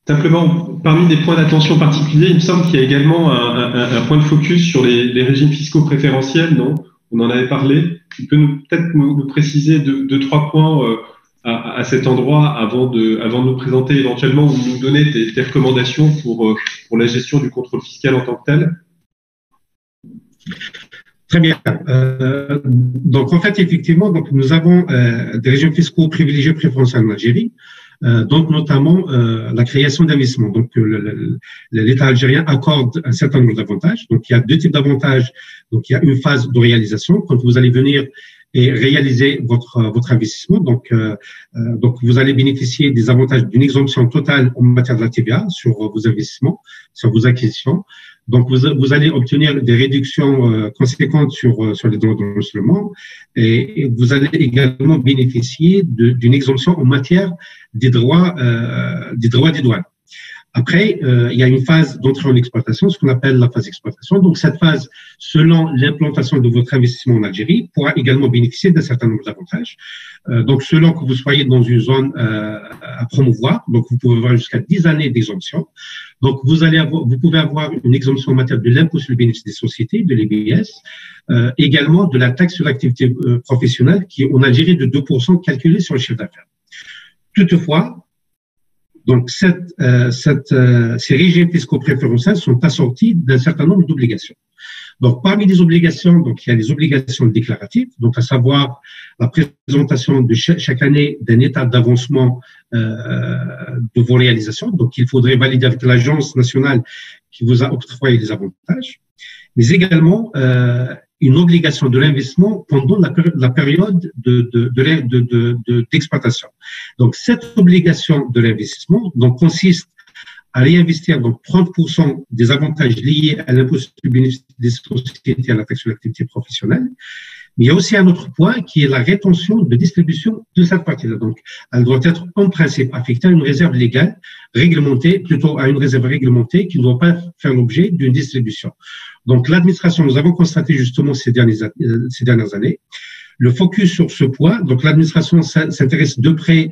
Simplement, parmi des points d'attention particuliers, il me semble qu'il y a également un point de focus sur les régimes fiscaux préférentiels, non ? On en avait parlé. Tu peux peut-être nous préciser deux, trois points à cet endroit avant de nous présenter éventuellement ou nous donner tes recommandations pour la gestion du contrôle fiscal en tant que tel. Très bien. Donc en fait, effectivement, donc nous avons des régimes fiscaux privilégiés préférentiels en Algérie, donc notamment la création d'investissements. Donc l'État algérien accorde un certain nombre d'avantages. Donc il y a deux types d'avantages. Donc il y a une phase de réalisation quand vous allez venir et réaliser votre investissement. Donc vous allez bénéficier des avantages d'une exemption totale en matière de la TVA sur vos investissements, sur vos acquisitions. Donc vous allez obtenir des réductions conséquentes sur les droits d'enregistrement et vous allez également bénéficier d'une exemption en matière des droits des douanes. Après, il y a une phase d'entrée en exploitation, ce qu'on appelle la phase d'exploitation. Donc, cette phase, selon l'implantation de votre investissement en Algérie, pourra également bénéficier d'un certain nombre d'avantages. Donc, selon que vous soyez dans une zone à promouvoir, donc vous pouvez avoir jusqu'à 10 années d'exemption. Donc, vous pouvez avoir une exemption en matière de l'impôt sur le bénéfice des sociétés, de l'EBS, également de la taxe sur l'activité professionnelle, qui est en Algérie de 2% calculée sur le chiffre d'affaires. Toutefois, donc, ces régimes fiscaux préférentiels sont assortis d'un certain nombre d'obligations. Donc, parmi les obligations, donc, il y a les obligations déclaratives, donc, à savoir la présentation de chaque année d'un état d'avancement de vos réalisations. Donc, il faudrait valider avec l'agence nationale qui vous a octroyé les avantages, mais également une obligation de l'investissement pendant la période d'exploitation. Donc, cette obligation de l'investissement consiste à réinvestir 30% des avantages liés à l'impôt sur le bénéfice des sociétés et à la taxe sur l'activité professionnelle. Mais il y a aussi un autre point qui est la rétention de distribution de cette partie-là. Donc, elle doit être en principe affectée à une réserve légale, réglementée, plutôt à une réserve réglementée qui ne doit pas faire l'objet d'une distribution. Donc, l'administration, nous avons constaté justement ces dernières années, le focus sur ce point. Donc, l'administration s'intéresse de près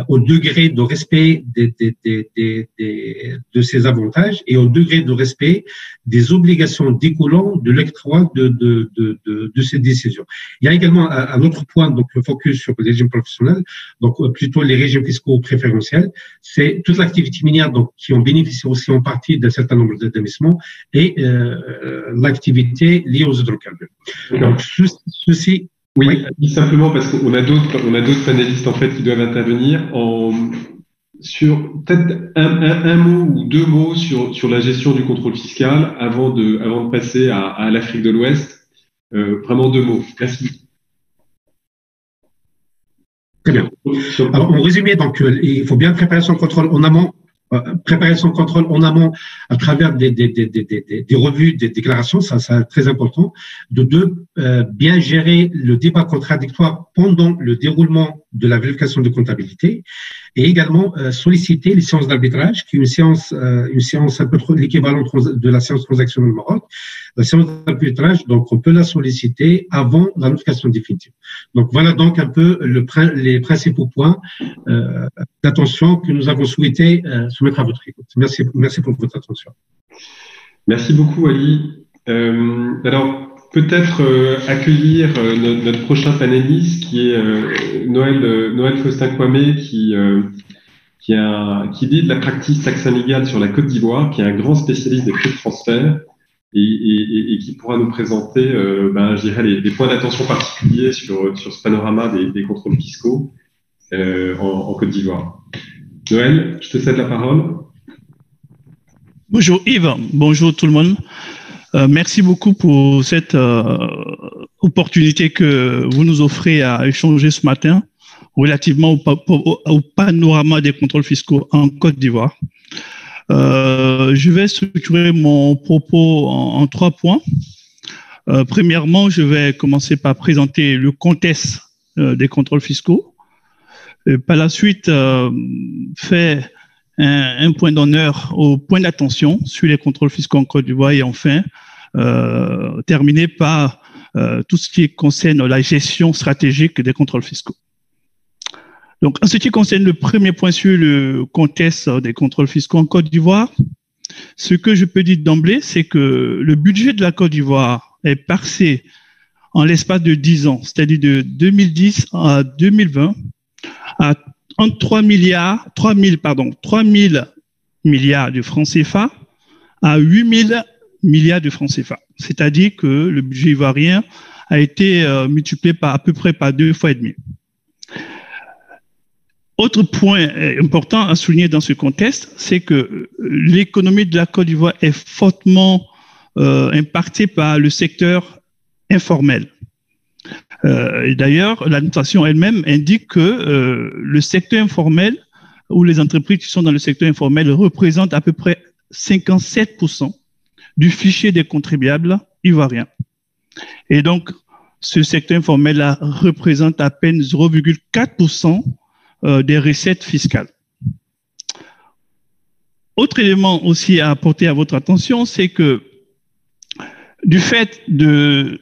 au degré de respect de ces avantages et au degré de respect des obligations découlant de l'octroi de ces décisions. Il y a également un autre point, donc le focus sur les régimes professionnels, donc plutôt les régimes fiscaux préférentiels. C'est toute l'activité minière, donc qui en bénéficie aussi en partie d'un certain nombre d'investissements et l'activité liée aux hydrocarbures. Donc ceci Oui, simplement parce qu'on a d'autres panélistes en fait qui doivent intervenir sur peut-être un mot ou deux mots sur la gestion du contrôle fiscal avant de passer à l'Afrique de l'Ouest. Vraiment deux mots. Merci. Très bien. Alors, en résumé, donc, il faut bien préparer son contrôle en amont. À travers des revues, des déclarations, ça c'est très important. De deux, bien gérer le débat contradictoire pendant le déroulement de la vérification de comptabilité, et également solliciter les séances d'arbitrage, qui est une séance un peu l'équivalent de la séance transactionnelle au Maroc. La séance d'arbitrage, donc on peut la solliciter avant la notification définitive. Donc voilà donc un peu les principaux points d'attention que nous avons souhaité soumettre à votre écoute. Merci pour votre attention. Merci beaucoup, Ali. Alors, peut-être accueillir notre prochain panéliste, qui est Noël Faustin-Kwame, qui lead la practice taxe légale sur la Côte d'Ivoire, qui est un grand spécialiste des prix de transfert et qui pourra nous présenter, je dirais, les points d'attention particuliers sur ce panorama des contrôles fiscaux en Côte d'Ivoire. Noël, je te cède la parole. Bonjour Yves, bonjour tout le monde. Merci beaucoup pour cette opportunité que vous nous offrez à échanger ce matin relativement au panorama des contrôles fiscaux en Côte d'Ivoire. Je vais structurer mon propos en 3 points. Premièrement, je vais commencer par présenter le contexte des contrôles fiscaux. Et par la suite, faire un point d'honneur au point d'attention sur les contrôles fiscaux en Côte d'Ivoire et enfin terminer par tout ce qui concerne la gestion stratégique des contrôles fiscaux. Donc, en ce qui concerne le premier point sur le contexte des contrôles fiscaux en Côte d'Ivoire, ce que je peux dire d'emblée, c'est que le budget de la Côte d'Ivoire est passé en l'espace de 10 ans, c'est-à-dire de 2010 à 2020, à entre 3 000 milliards de francs CFA à 8 000 milliards de francs CFA. C'est-à-dire que le budget ivoirien a été multiplié à peu près par 2,5 fois. Autre point important à souligner dans ce contexte, c'est que l'économie de la Côte d'Ivoire est fortement impactée par le secteur informel. Et d'ailleurs, l'administration elle-même indique que le secteur informel ou les entreprises qui sont dans le secteur informel représentent à peu près 57% du fichier des contribuables ivoiriens. Et donc, ce secteur informel représente à peine 0,4% des recettes fiscales. Autre élément aussi à apporter à votre attention, c'est que du fait de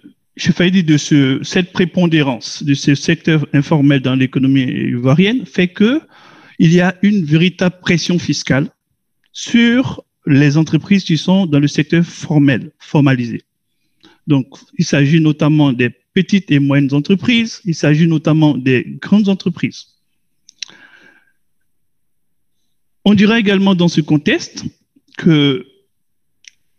cette prépondérance de ce secteur informel dans l'économie ivoirienne fait que il y a une véritable pression fiscale sur les entreprises qui sont dans le secteur formel, formalisé. Donc, il s'agit notamment des petites et moyennes entreprises, il s'agit notamment des grandes entreprises. On dira également dans ce contexte que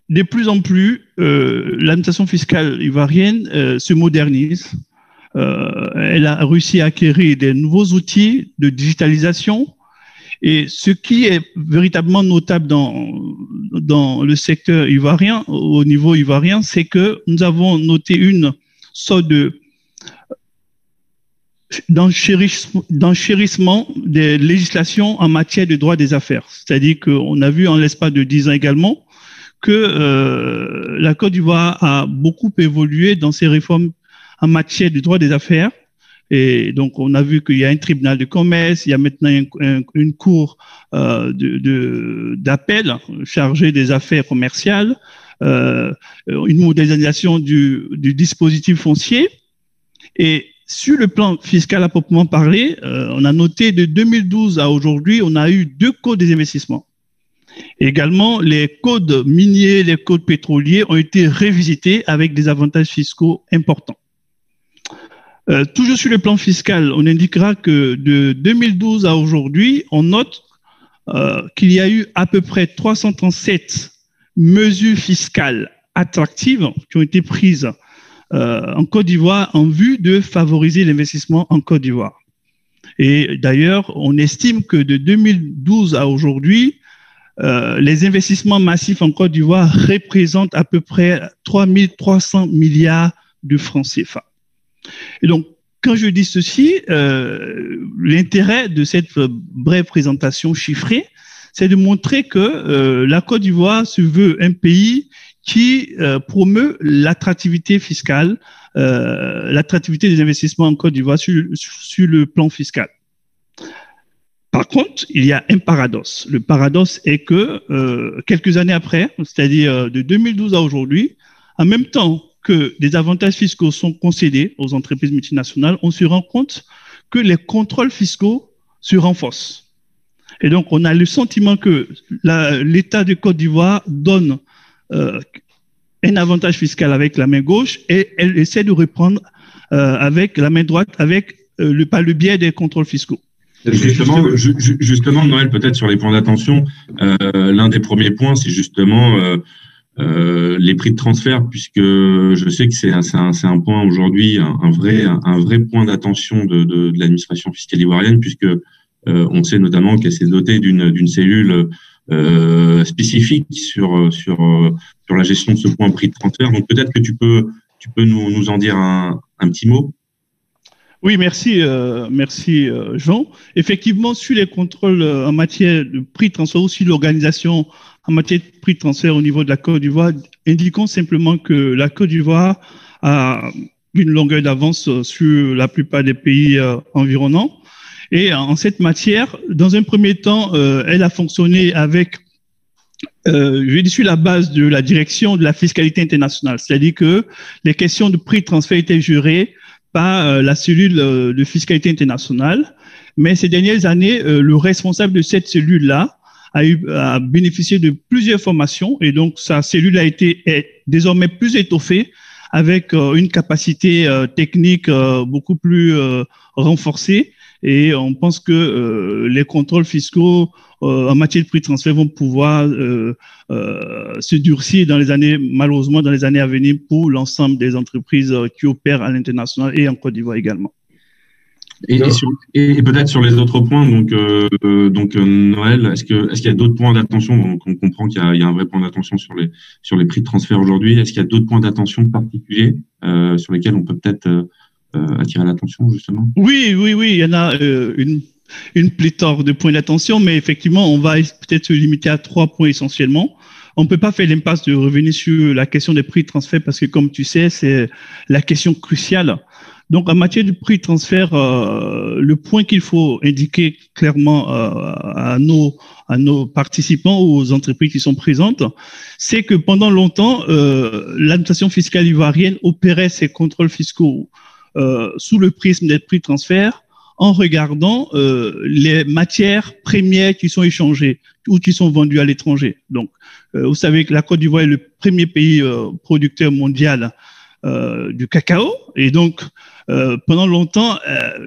de plus en plus, l'administration fiscale ivoirienne se modernise. Elle a réussi à acquérir des nouveaux outils de digitalisation. Et ce qui est véritablement notable dans le secteur ivoirien, au niveau ivoirien, c'est que nous avons noté une sorte d'enchérissement des législations en matière de droit des affaires. C'est-à-dire qu'on a vu en l'espace de 10 ans également que la Côte d'Ivoire a beaucoup évolué dans ses réformes en matière de droit des affaires. Et donc, on a vu qu'il y a un tribunal de commerce, il y a maintenant une cour d'appel chargée des affaires commerciales, une modernisation du dispositif foncier. Et sur le plan fiscal à proprement parler, on a noté de 2012 à aujourd'hui, on a eu 2 codes des investissements. Également, les codes miniers, les codes pétroliers ont été révisités avec des avantages fiscaux importants. Toujours sur le plan fiscal, on indiquera que de 2012 à aujourd'hui, on note qu'il y a eu à peu près 337 mesures fiscales attractives qui ont été prises en Côte d'Ivoire en vue de favoriser l'investissement en Côte d'Ivoire. Et d'ailleurs, on estime que de 2012 à aujourd'hui, les investissements massifs en Côte d'Ivoire représentent à peu près 3 300 milliards de francs CFA. Et donc, quand je dis ceci, l'intérêt de cette brève présentation chiffrée, c'est de montrer que la Côte d'Ivoire se veut un pays qui promeut l'attractivité fiscale, l'attractivité des investissements en Côte d'Ivoire sur le plan fiscal. Par contre, il y a un paradoxe. Le paradoxe est que quelques années après, c'est-à-dire de 2012 à aujourd'hui, en même temps que des avantages fiscaux sont concédés aux entreprises multinationales, on se rend compte que les contrôles fiscaux se renforcent. Et donc, on a le sentiment que l'État de Côte d'Ivoire donne un avantage fiscal avec la main gauche et elle essaie de reprendre avec la main droite par le biais des contrôles fiscaux. Justement, Noël, peut-être sur les points d'attention, l'un des premiers points, c'est justement les prix de transfert, puisque je sais que c'est un point aujourd'hui, un vrai point d'attention de l'administration fiscale ivoirienne, puisque on sait notamment qu'elle s'est dotée d'une cellule spécifique sur la gestion de ce point prix de transfert. Donc peut-être que tu peux nous en dire un petit mot. Oui, merci Jean. Effectivement, sur les contrôles en matière de prix de transfert ou sur l'organisation en matière de prix de transfert au niveau de la Côte d'Ivoire, indiquons simplement que la Côte d'Ivoire a une longueur d'avance sur la plupart des pays environnants. Et en cette matière, dans un premier temps, elle a fonctionné avec, sur la base de la direction de la fiscalité internationale, c'est-à-dire que les questions de prix de transfert étaient gérées par la cellule de fiscalité internationale. Mais ces dernières années, le responsable de cette cellule-là a bénéficié de plusieurs formations et donc sa cellule est désormais plus étoffée avec une capacité technique beaucoup plus renforcée. Et on pense que les contrôles fiscaux en matière de prix de transfert vont pouvoir se durcir malheureusement dans les années à venir pour l'ensemble des entreprises qui opèrent à l'international et en Côte d'Ivoire également. Et peut-être sur les autres points, donc Noël, est-ce qu'il y a d'autres points d'attention? Donc on comprend qu'il y a un vrai point d'attention sur les prix de transfert aujourd'hui. Est-ce qu'il y a d'autres points d'attention particuliers sur lesquels on peut peut-être attirer l'attention justement? Oui, il y en a une pléthore de points d'attention, mais effectivement, on va peut-être se limiter à 3 points essentiellement. On ne peut pas faire l'impasse de revenir sur la question des prix de transfert parce que, comme tu sais, c'est la question cruciale. Donc, en matière de prix de transfert, le point qu'il faut indiquer clairement à nos participants ou aux entreprises qui sont présentes, c'est que pendant longtemps, l'administration fiscale ivoirienne opérait ses contrôles fiscaux sous le prisme des prix de transfert en regardant les matières premières qui sont échangées ou qui sont vendues à l'étranger. Donc, vous savez que la Côte d'Ivoire est le premier pays producteur mondial du cacao. Et donc, pendant longtemps,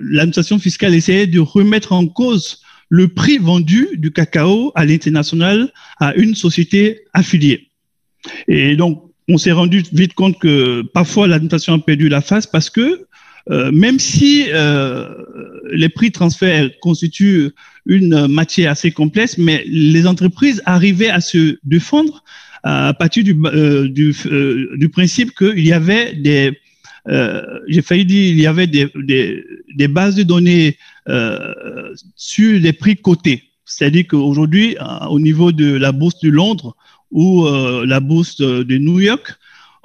l'administration fiscale essayait de remettre en cause le prix vendu du cacao à l'international à une société affiliée. Et donc, on s'est rendu vite compte que parfois l'administration a perdu la face parce que même si les prix de transfert constituent une matière assez complexe, mais les entreprises arrivaient à se défendre à partir du principe qu'il y avait des bases de données sur les prix cotés. C'est-à-dire qu'aujourd'hui, au niveau de la bourse de Londres ou la bourse de New York,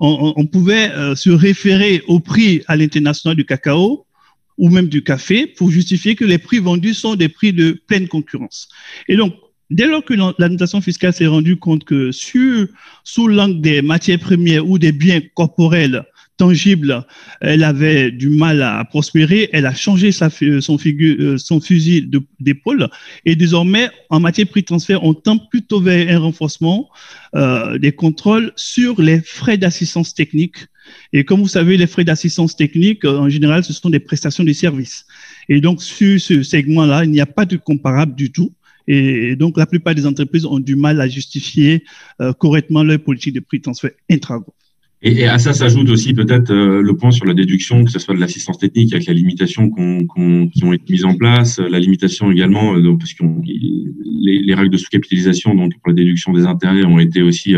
on pouvait se référer au prix à l'international du cacao ou même du café pour justifier que les prix vendus sont des prix de pleine concurrence. Et donc, dès lors que l'administration fiscale s'est rendue compte que sous l'angle des matières premières ou des biens corporels tangibles, elle avait du mal à prospérer, elle a changé son fusil d'épaule et désormais, en matière de prix de transfert, on tend plutôt vers un renforcement des contrôles sur les frais d'assistance technique. Et comme vous savez, les frais d'assistance technique, en général, ce sont des prestations de services. Et donc, sur ce segment-là, il n'y a pas de comparable du tout. Et donc, la plupart des entreprises ont du mal à justifier correctement leur politique de prix de transfert intra-groupe. Et à ça s'ajoute aussi peut-être le point sur la déduction, que ce soit de l'assistance technique avec la limitation qui ont été mises en place, la limitation également, parce que les règles de sous-capitalisation donc pour la déduction des intérêts ont été aussi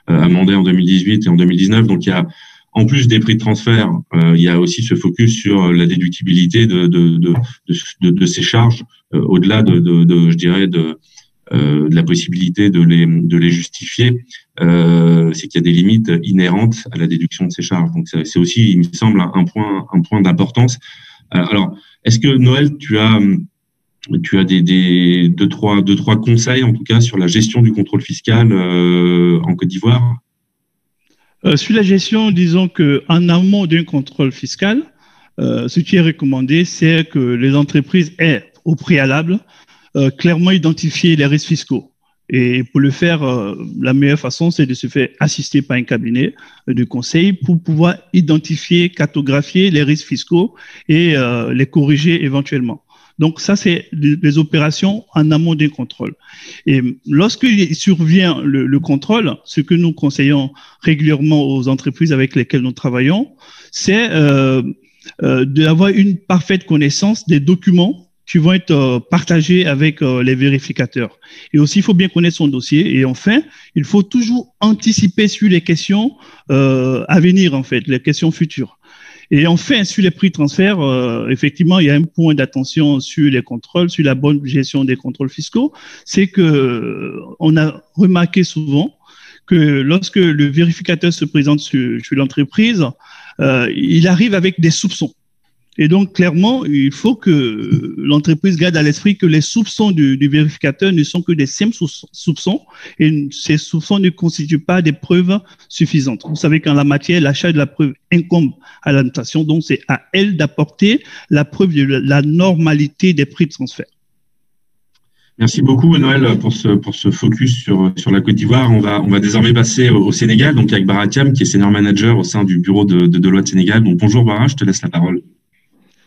amendées en 2018 et en 2019. Donc il y a, en plus des prix de transfert, il y a aussi ce focus sur la déductibilité de ces charges, au-delà je dirais de la possibilité de les justifier, c'est qu'il y a des limites inhérentes à la déduction de ces charges. Donc c'est aussi, il me semble, un point d'importance. Alors, est-ce que Noël, tu as deux trois conseils en tout cas sur la gestion du contrôle fiscal en Côte d'Ivoire? Sur la gestion, disons qu'en amont d'un contrôle fiscal, ce qui est recommandé, c'est que les entreprises aient au préalable clairement identifier les risques fiscaux. Et pour le faire, la meilleure façon, c'est de se faire assister par un cabinet de conseil pour pouvoir identifier, cartographier les risques fiscaux et les corriger éventuellement. Donc ça, c'est les opérations en amont d'un contrôle. Et lorsqu'il survient le contrôle, ce que nous conseillons régulièrement aux entreprises avec lesquelles nous travaillons, c'est d'avoir une parfaite connaissance des documents qui vont être partagés avec les vérificateurs. Et aussi, il faut bien connaître son dossier. Et enfin, il faut toujours anticiper sur les questions à venir, en fait, les questions futures. Et enfin, sur les prix de transfert, effectivement, il y a un point d'attention sur les contrôles, sur la bonne gestion des contrôles fiscaux. C'est que on a remarqué souvent que lorsque le vérificateur se présente sur l'entreprise, il arrive avec des soupçons. Et donc, clairement, il faut que l'entreprise garde à l'esprit que les soupçons du vérificateur ne sont que des simples soupçons et ces soupçons ne constituent pas des preuves suffisantes. Vous savez qu'en la matière, l'achat de la preuve incombe à l'administration, donc c'est à elle d'apporter la preuve de la normalité des prix de transfert. Merci beaucoup, Noël, pour ce focus sur la Côte d'Ivoire. On va désormais passer au Sénégal, donc avec Bara Thiam, qui est senior manager au sein du bureau de Deloitte Sénégal. Donc, bonjour Bara, je te laisse la parole.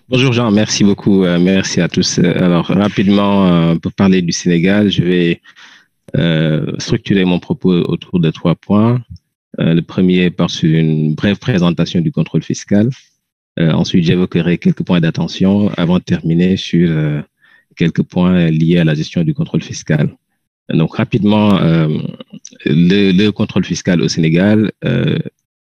Bonjour Jean, merci beaucoup, merci à tous. Alors rapidement, pour parler du Sénégal, je vais structurer mon propos autour de 3 points. Le premier part sur une brève présentation du contrôle fiscal. Ensuite, j'évoquerai quelques points d'attention avant de terminer sur quelques points liés à la gestion du contrôle fiscal. Donc rapidement, le contrôle fiscal au Sénégal,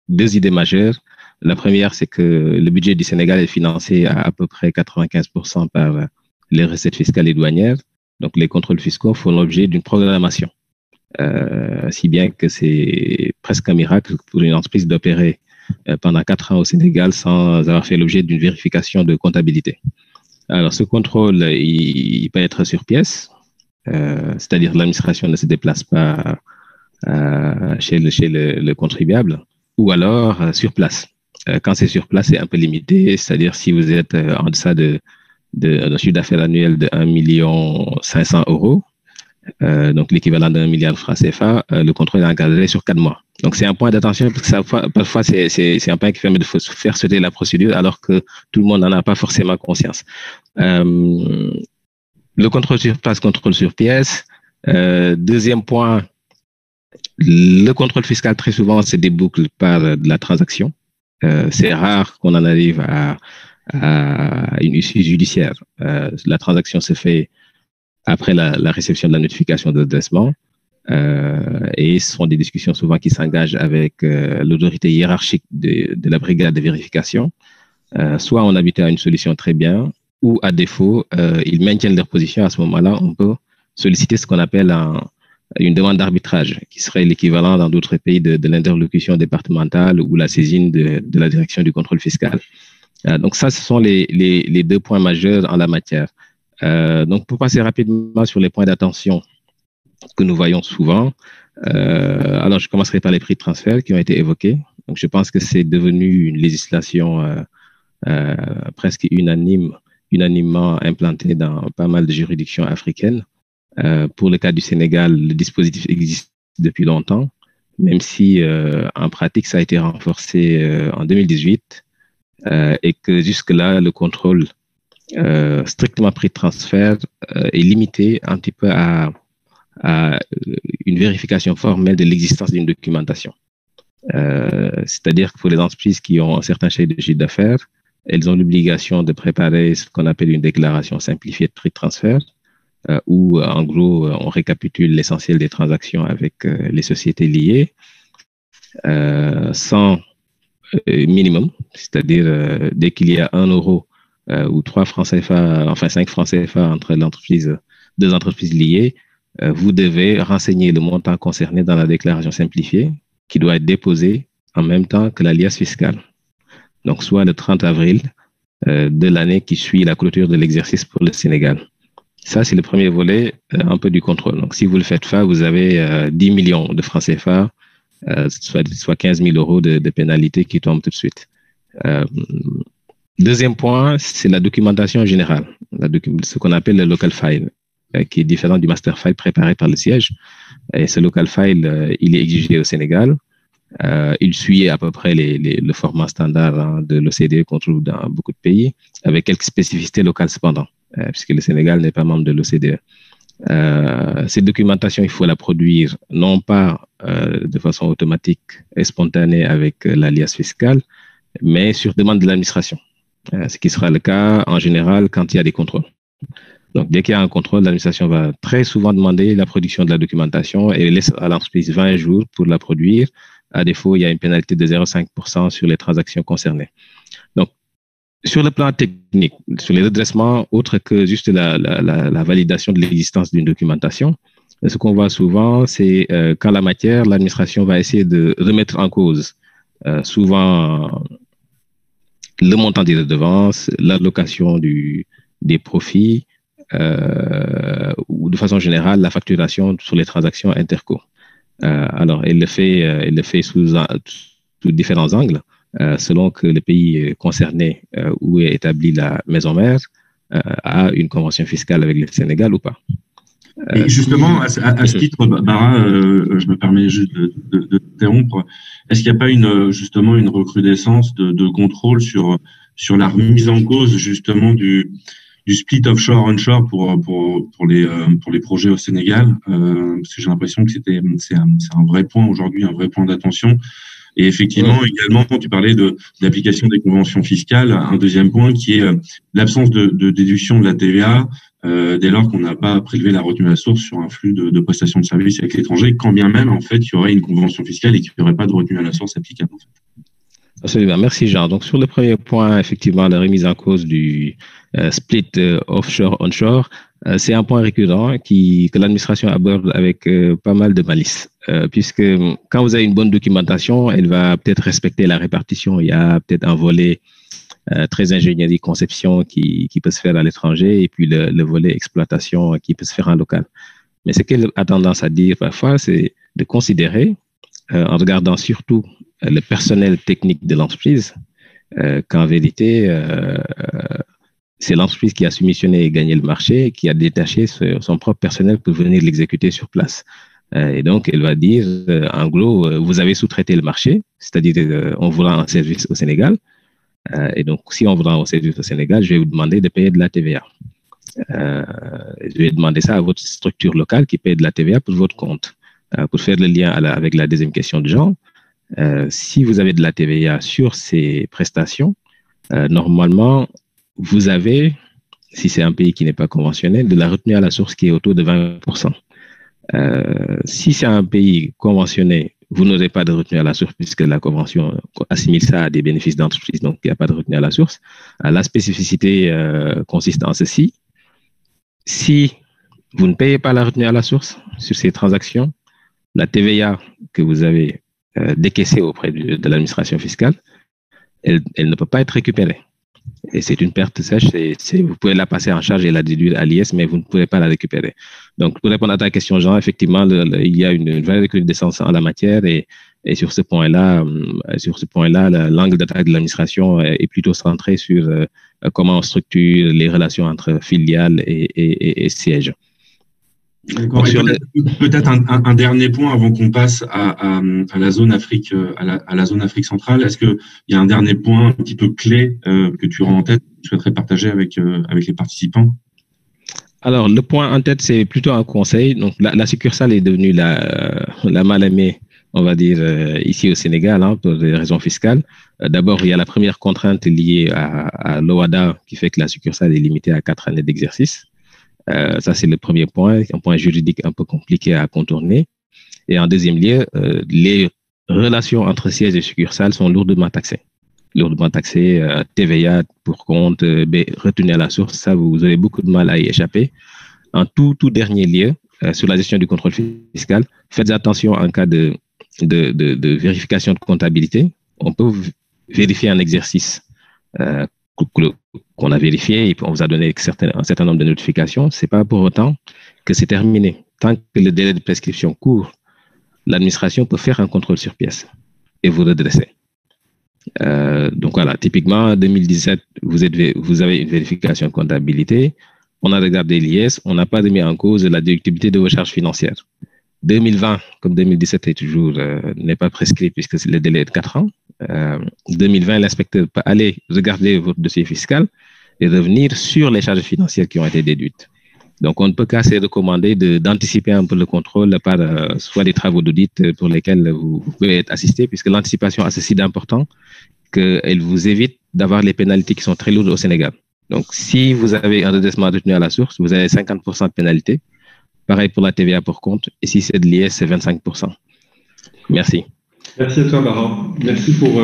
2 idées majeures. La première, c'est que le budget du Sénégal est financé à peu près 95% par les recettes fiscales et douanières. Donc, les contrôles fiscaux font l'objet d'une programmation. Si bien que c'est presque un miracle pour une entreprise d'opérer pendant 4 ans au Sénégal sans avoir fait l'objet d'une vérification de comptabilité. Alors, ce contrôle, il peut être sur pièce, c'est-à-dire l'administration ne se déplace pas chez le contribuable, ou alors sur place. Quand c'est sur place, c'est un peu limité, c'est-à-dire si vous êtes en deçà d'un chiffre d'affaires annuel de 1 500 000 €, donc l'équivalent d'1 milliard de francs CFA, le contrôle est encadré sur 4 mois. Donc c'est un point d'attention parce que parfois c'est un point qui permet de faire sauter la procédure alors que tout le monde n'en a pas forcément conscience. Le contrôle sur place, contrôle sur pièce. Deuxième point, le contrôle fiscal très souvent se déboucle par de la transaction. C'est rare qu'on en arrive à une issue judiciaire. La transaction se fait après la réception de la notification de redressement et ce sont des discussions souvent qui s'engagent avec l'autorité hiérarchique de la brigade de vérification. Soit on habite à une solution très bien ou à défaut, ils maintiennent leur position. À ce moment-là, on peut solliciter ce qu'on appelle une demande d'arbitrage, qui serait l'équivalent dans d'autres pays de l'interlocution départementale ou la saisine de la direction du contrôle fiscal. Donc ça, ce sont les 2 points majeurs en la matière. Donc pour passer rapidement sur les points d'attention que nous voyons souvent, alors je commencerai par les prix de transfert qui ont été évoqués. Donc je pense que c'est devenu une législation presque unanimement implantée dans pas mal de juridictions africaines. Pour le cas du Sénégal, le dispositif existe depuis longtemps, même si en pratique, ça a été renforcé en 2018 et que jusque-là, le contrôle strictement prix de transfert est limité un petit peu à une vérification formelle de l'existence d'une documentation. C'est-à-dire que pour les entreprises qui ont un certain chiffre d'affaires, elles ont l'obligation de préparer ce qu'on appelle une déclaration simplifiée de prix de transfert, où en gros on récapitule l'essentiel des transactions avec les sociétés liées, sans minimum, c'est-à-dire dès qu'il y a 1 euro ou 3 francs CFA, enfin 5 francs CFA entre deux entreprises liées, vous devez renseigner le montant concerné dans la déclaration simplifiée qui doit être déposée en même temps que l'alias fiscale. Donc, soit le 30 avril de l'année qui suit la clôture de l'exercice pour le Sénégal. Ça, c'est le premier volet un peu du contrôle. Donc, si vous le faites pas, vous avez 10 millions de francs CFA, soit 15 000 euros de pénalité qui tombent tout de suite. Deuxième point, c'est la documentation générale, ce qu'on appelle le local file, qui est différent du master file préparé par le siège. Et ce local file, il est exigé au Sénégal. Il suit à peu près le format standard de l'OCDE qu'on trouve dans beaucoup de pays, avec quelques spécificités locales cependant, puisque le Sénégal n'est pas membre de l'OCDE. Cette documentation, il faut la produire non pas de façon automatique et spontanée avec l'alias fiscal, mais sur demande de l'administration, ce qui sera le cas en général quand il y a des contrôles. Donc, dès qu'il y a un contrôle, l'administration va très souvent demander la production de la documentation et laisse à l'entreprise 20 jours pour la produire. À défaut, il y a une pénalité de 0,5% sur les transactions concernées. Donc, sur le plan technique, sur les redressements, autre que juste la validation de l'existence d'une documentation, ce qu'on voit souvent, c'est qu'en la matière, l'administration va essayer de remettre en cause souvent le montant des redevances, l'allocation des profits, ou de façon générale, la facturation sur les transactions interco. Alors, elle le fait sous différents angles, selon que le pays concerné où est établie la maison mère a une convention fiscale avec le Sénégal ou pas. Et justement, à ce titre, Bara, je me permets juste de t'interrompre. Est-ce qu'il n'y a pas justement une recrudescence de contrôle sur la remise en cause justement du split offshore-onshore pour les projets au Sénégal, parce que j'ai l'impression que c'est un vrai point aujourd'hui, un vrai point d'attention. Et effectivement, également, tu parlais d'application des conventions fiscales. Un deuxième point qui est l'absence de déduction de la TVA dès lors qu'on n'a pas prélevé la retenue à la source sur un flux de prestations de services avec l'étranger, quand bien même, en fait, il y aurait une convention fiscale et qu'il n'y aurait pas de retenue à la source applicable. En fait. Absolument. Merci, Jean. Donc, sur le premier point, effectivement, la remise en cause du split offshore-onshore, c'est un point récurrent que l'administration aborde avec pas mal de malice, puisque quand vous avez une bonne documentation, elle va peut-être respecter la répartition. Il y a peut-être un volet très ingénierie, conception qui peut se faire à l'étranger, et puis le volet exploitation qui peut se faire en local. Mais ce qu'elle a tendance à dire parfois, c'est de considérer, en regardant surtout le personnel technique de l'entreprise, qu'en vérité, c'est l'entreprise qui a soumissionné et gagné le marché, qui a détaché son propre personnel pour venir l'exécuter sur place. Et donc, elle va dire, en gros, vous avez sous-traité le marché, c'est-à-dire on vous rend un service au Sénégal. Et donc, si on vous rend un service au Sénégal, je vais vous demander de payer de la TVA. Je vais demander ça à votre structure locale qui paye de la TVA pour votre compte. Pour faire le lien avec la deuxième question de Jean, si vous avez de la TVA sur ces prestations, normalement, vous avez, si c'est un pays qui n'est pas conventionnel, de la retenue à la source qui est autour de 20%. Si c'est un pays conventionné, vous n'aurez pas de retenue à la source puisque la convention assimile ça à des bénéfices d'entreprise, donc il n'y a pas de retenue à la source. La spécificité consiste en ceci. Si vous ne payez pas la retenue à la source sur ces transactions, la TVA que vous avez décaissée auprès de l'administration fiscale, elle ne peut pas être récupérée. Et c'est une perte sèche. Vous pouvez la passer en charge et la déduire à l'IS, mais vous ne pourrez pas la récupérer. Donc, pour répondre à ta question, Jean, effectivement, il y a une vraie recrudescence en la matière et sur ce point-là, l'angle d'attaque de l'administration est plutôt centré sur comment on structure les relations entre filiales et sièges. D'accord. Peut-être un dernier point avant qu'on passe à la zone Afrique, à la zone Afrique centrale. Est-ce qu'il y a un dernier point un petit peu clé que tu auras en tête, que tu souhaiterais partager avec les participants? Alors, le point en tête, c'est plutôt un conseil. Donc, la succursale est devenue la mal-aimée on va dire, ici au Sénégal, hein, pour des raisons fiscales. D'abord, il y a la première contrainte liée à l'OHADA qui fait que la succursale est limitée à 4 années d'exercice. Ça, c'est le premier point, un point juridique un peu compliqué à contourner. Et en deuxième lieu, les relations entre sièges et succursales sont lourdement taxées. TVA pour compte, retenue à la source, ça, vous aurez beaucoup de mal à y échapper. En tout dernier lieu, sur la gestion du contrôle fiscal, faites attention en cas de vérification de comptabilité. On peut vérifier un exercice qu'on a vérifié et on vous a donné un certain nombre de notifications. C'est pas pour autant que c'est terminé. Tant que le délai de prescription court, l'administration peut faire un contrôle sur pièce et vous redresser. Donc voilà, typiquement, en 2017, vous avez une vérification de comptabilité. On a regardé l'IS, on n'a pas remis en cause la déductibilité de vos charges financières. 2020, comme 2017 est toujours n'est pas prescrit puisque le délai est de 4 ans. 2020, l'inspecteur peut aller regarder votre dossier fiscal et revenir sur les charges financières qui ont été déduites. Donc, on ne peut qu'assez recommander d'anticiper un peu le contrôle par soit des travaux d'audit pour lesquels vous pouvez être assisté, puisque l'anticipation a ceci d'important qu'elle vous évite d'avoir les pénalités qui sont très lourdes au Sénégal. Donc, si vous avez un redressement retenu à la source, vous avez 50% de pénalité. Pareil pour la TVA pour compte. Et si c'est de l'IS, c'est 25%. Merci. Merci à toi, Bara. Merci pour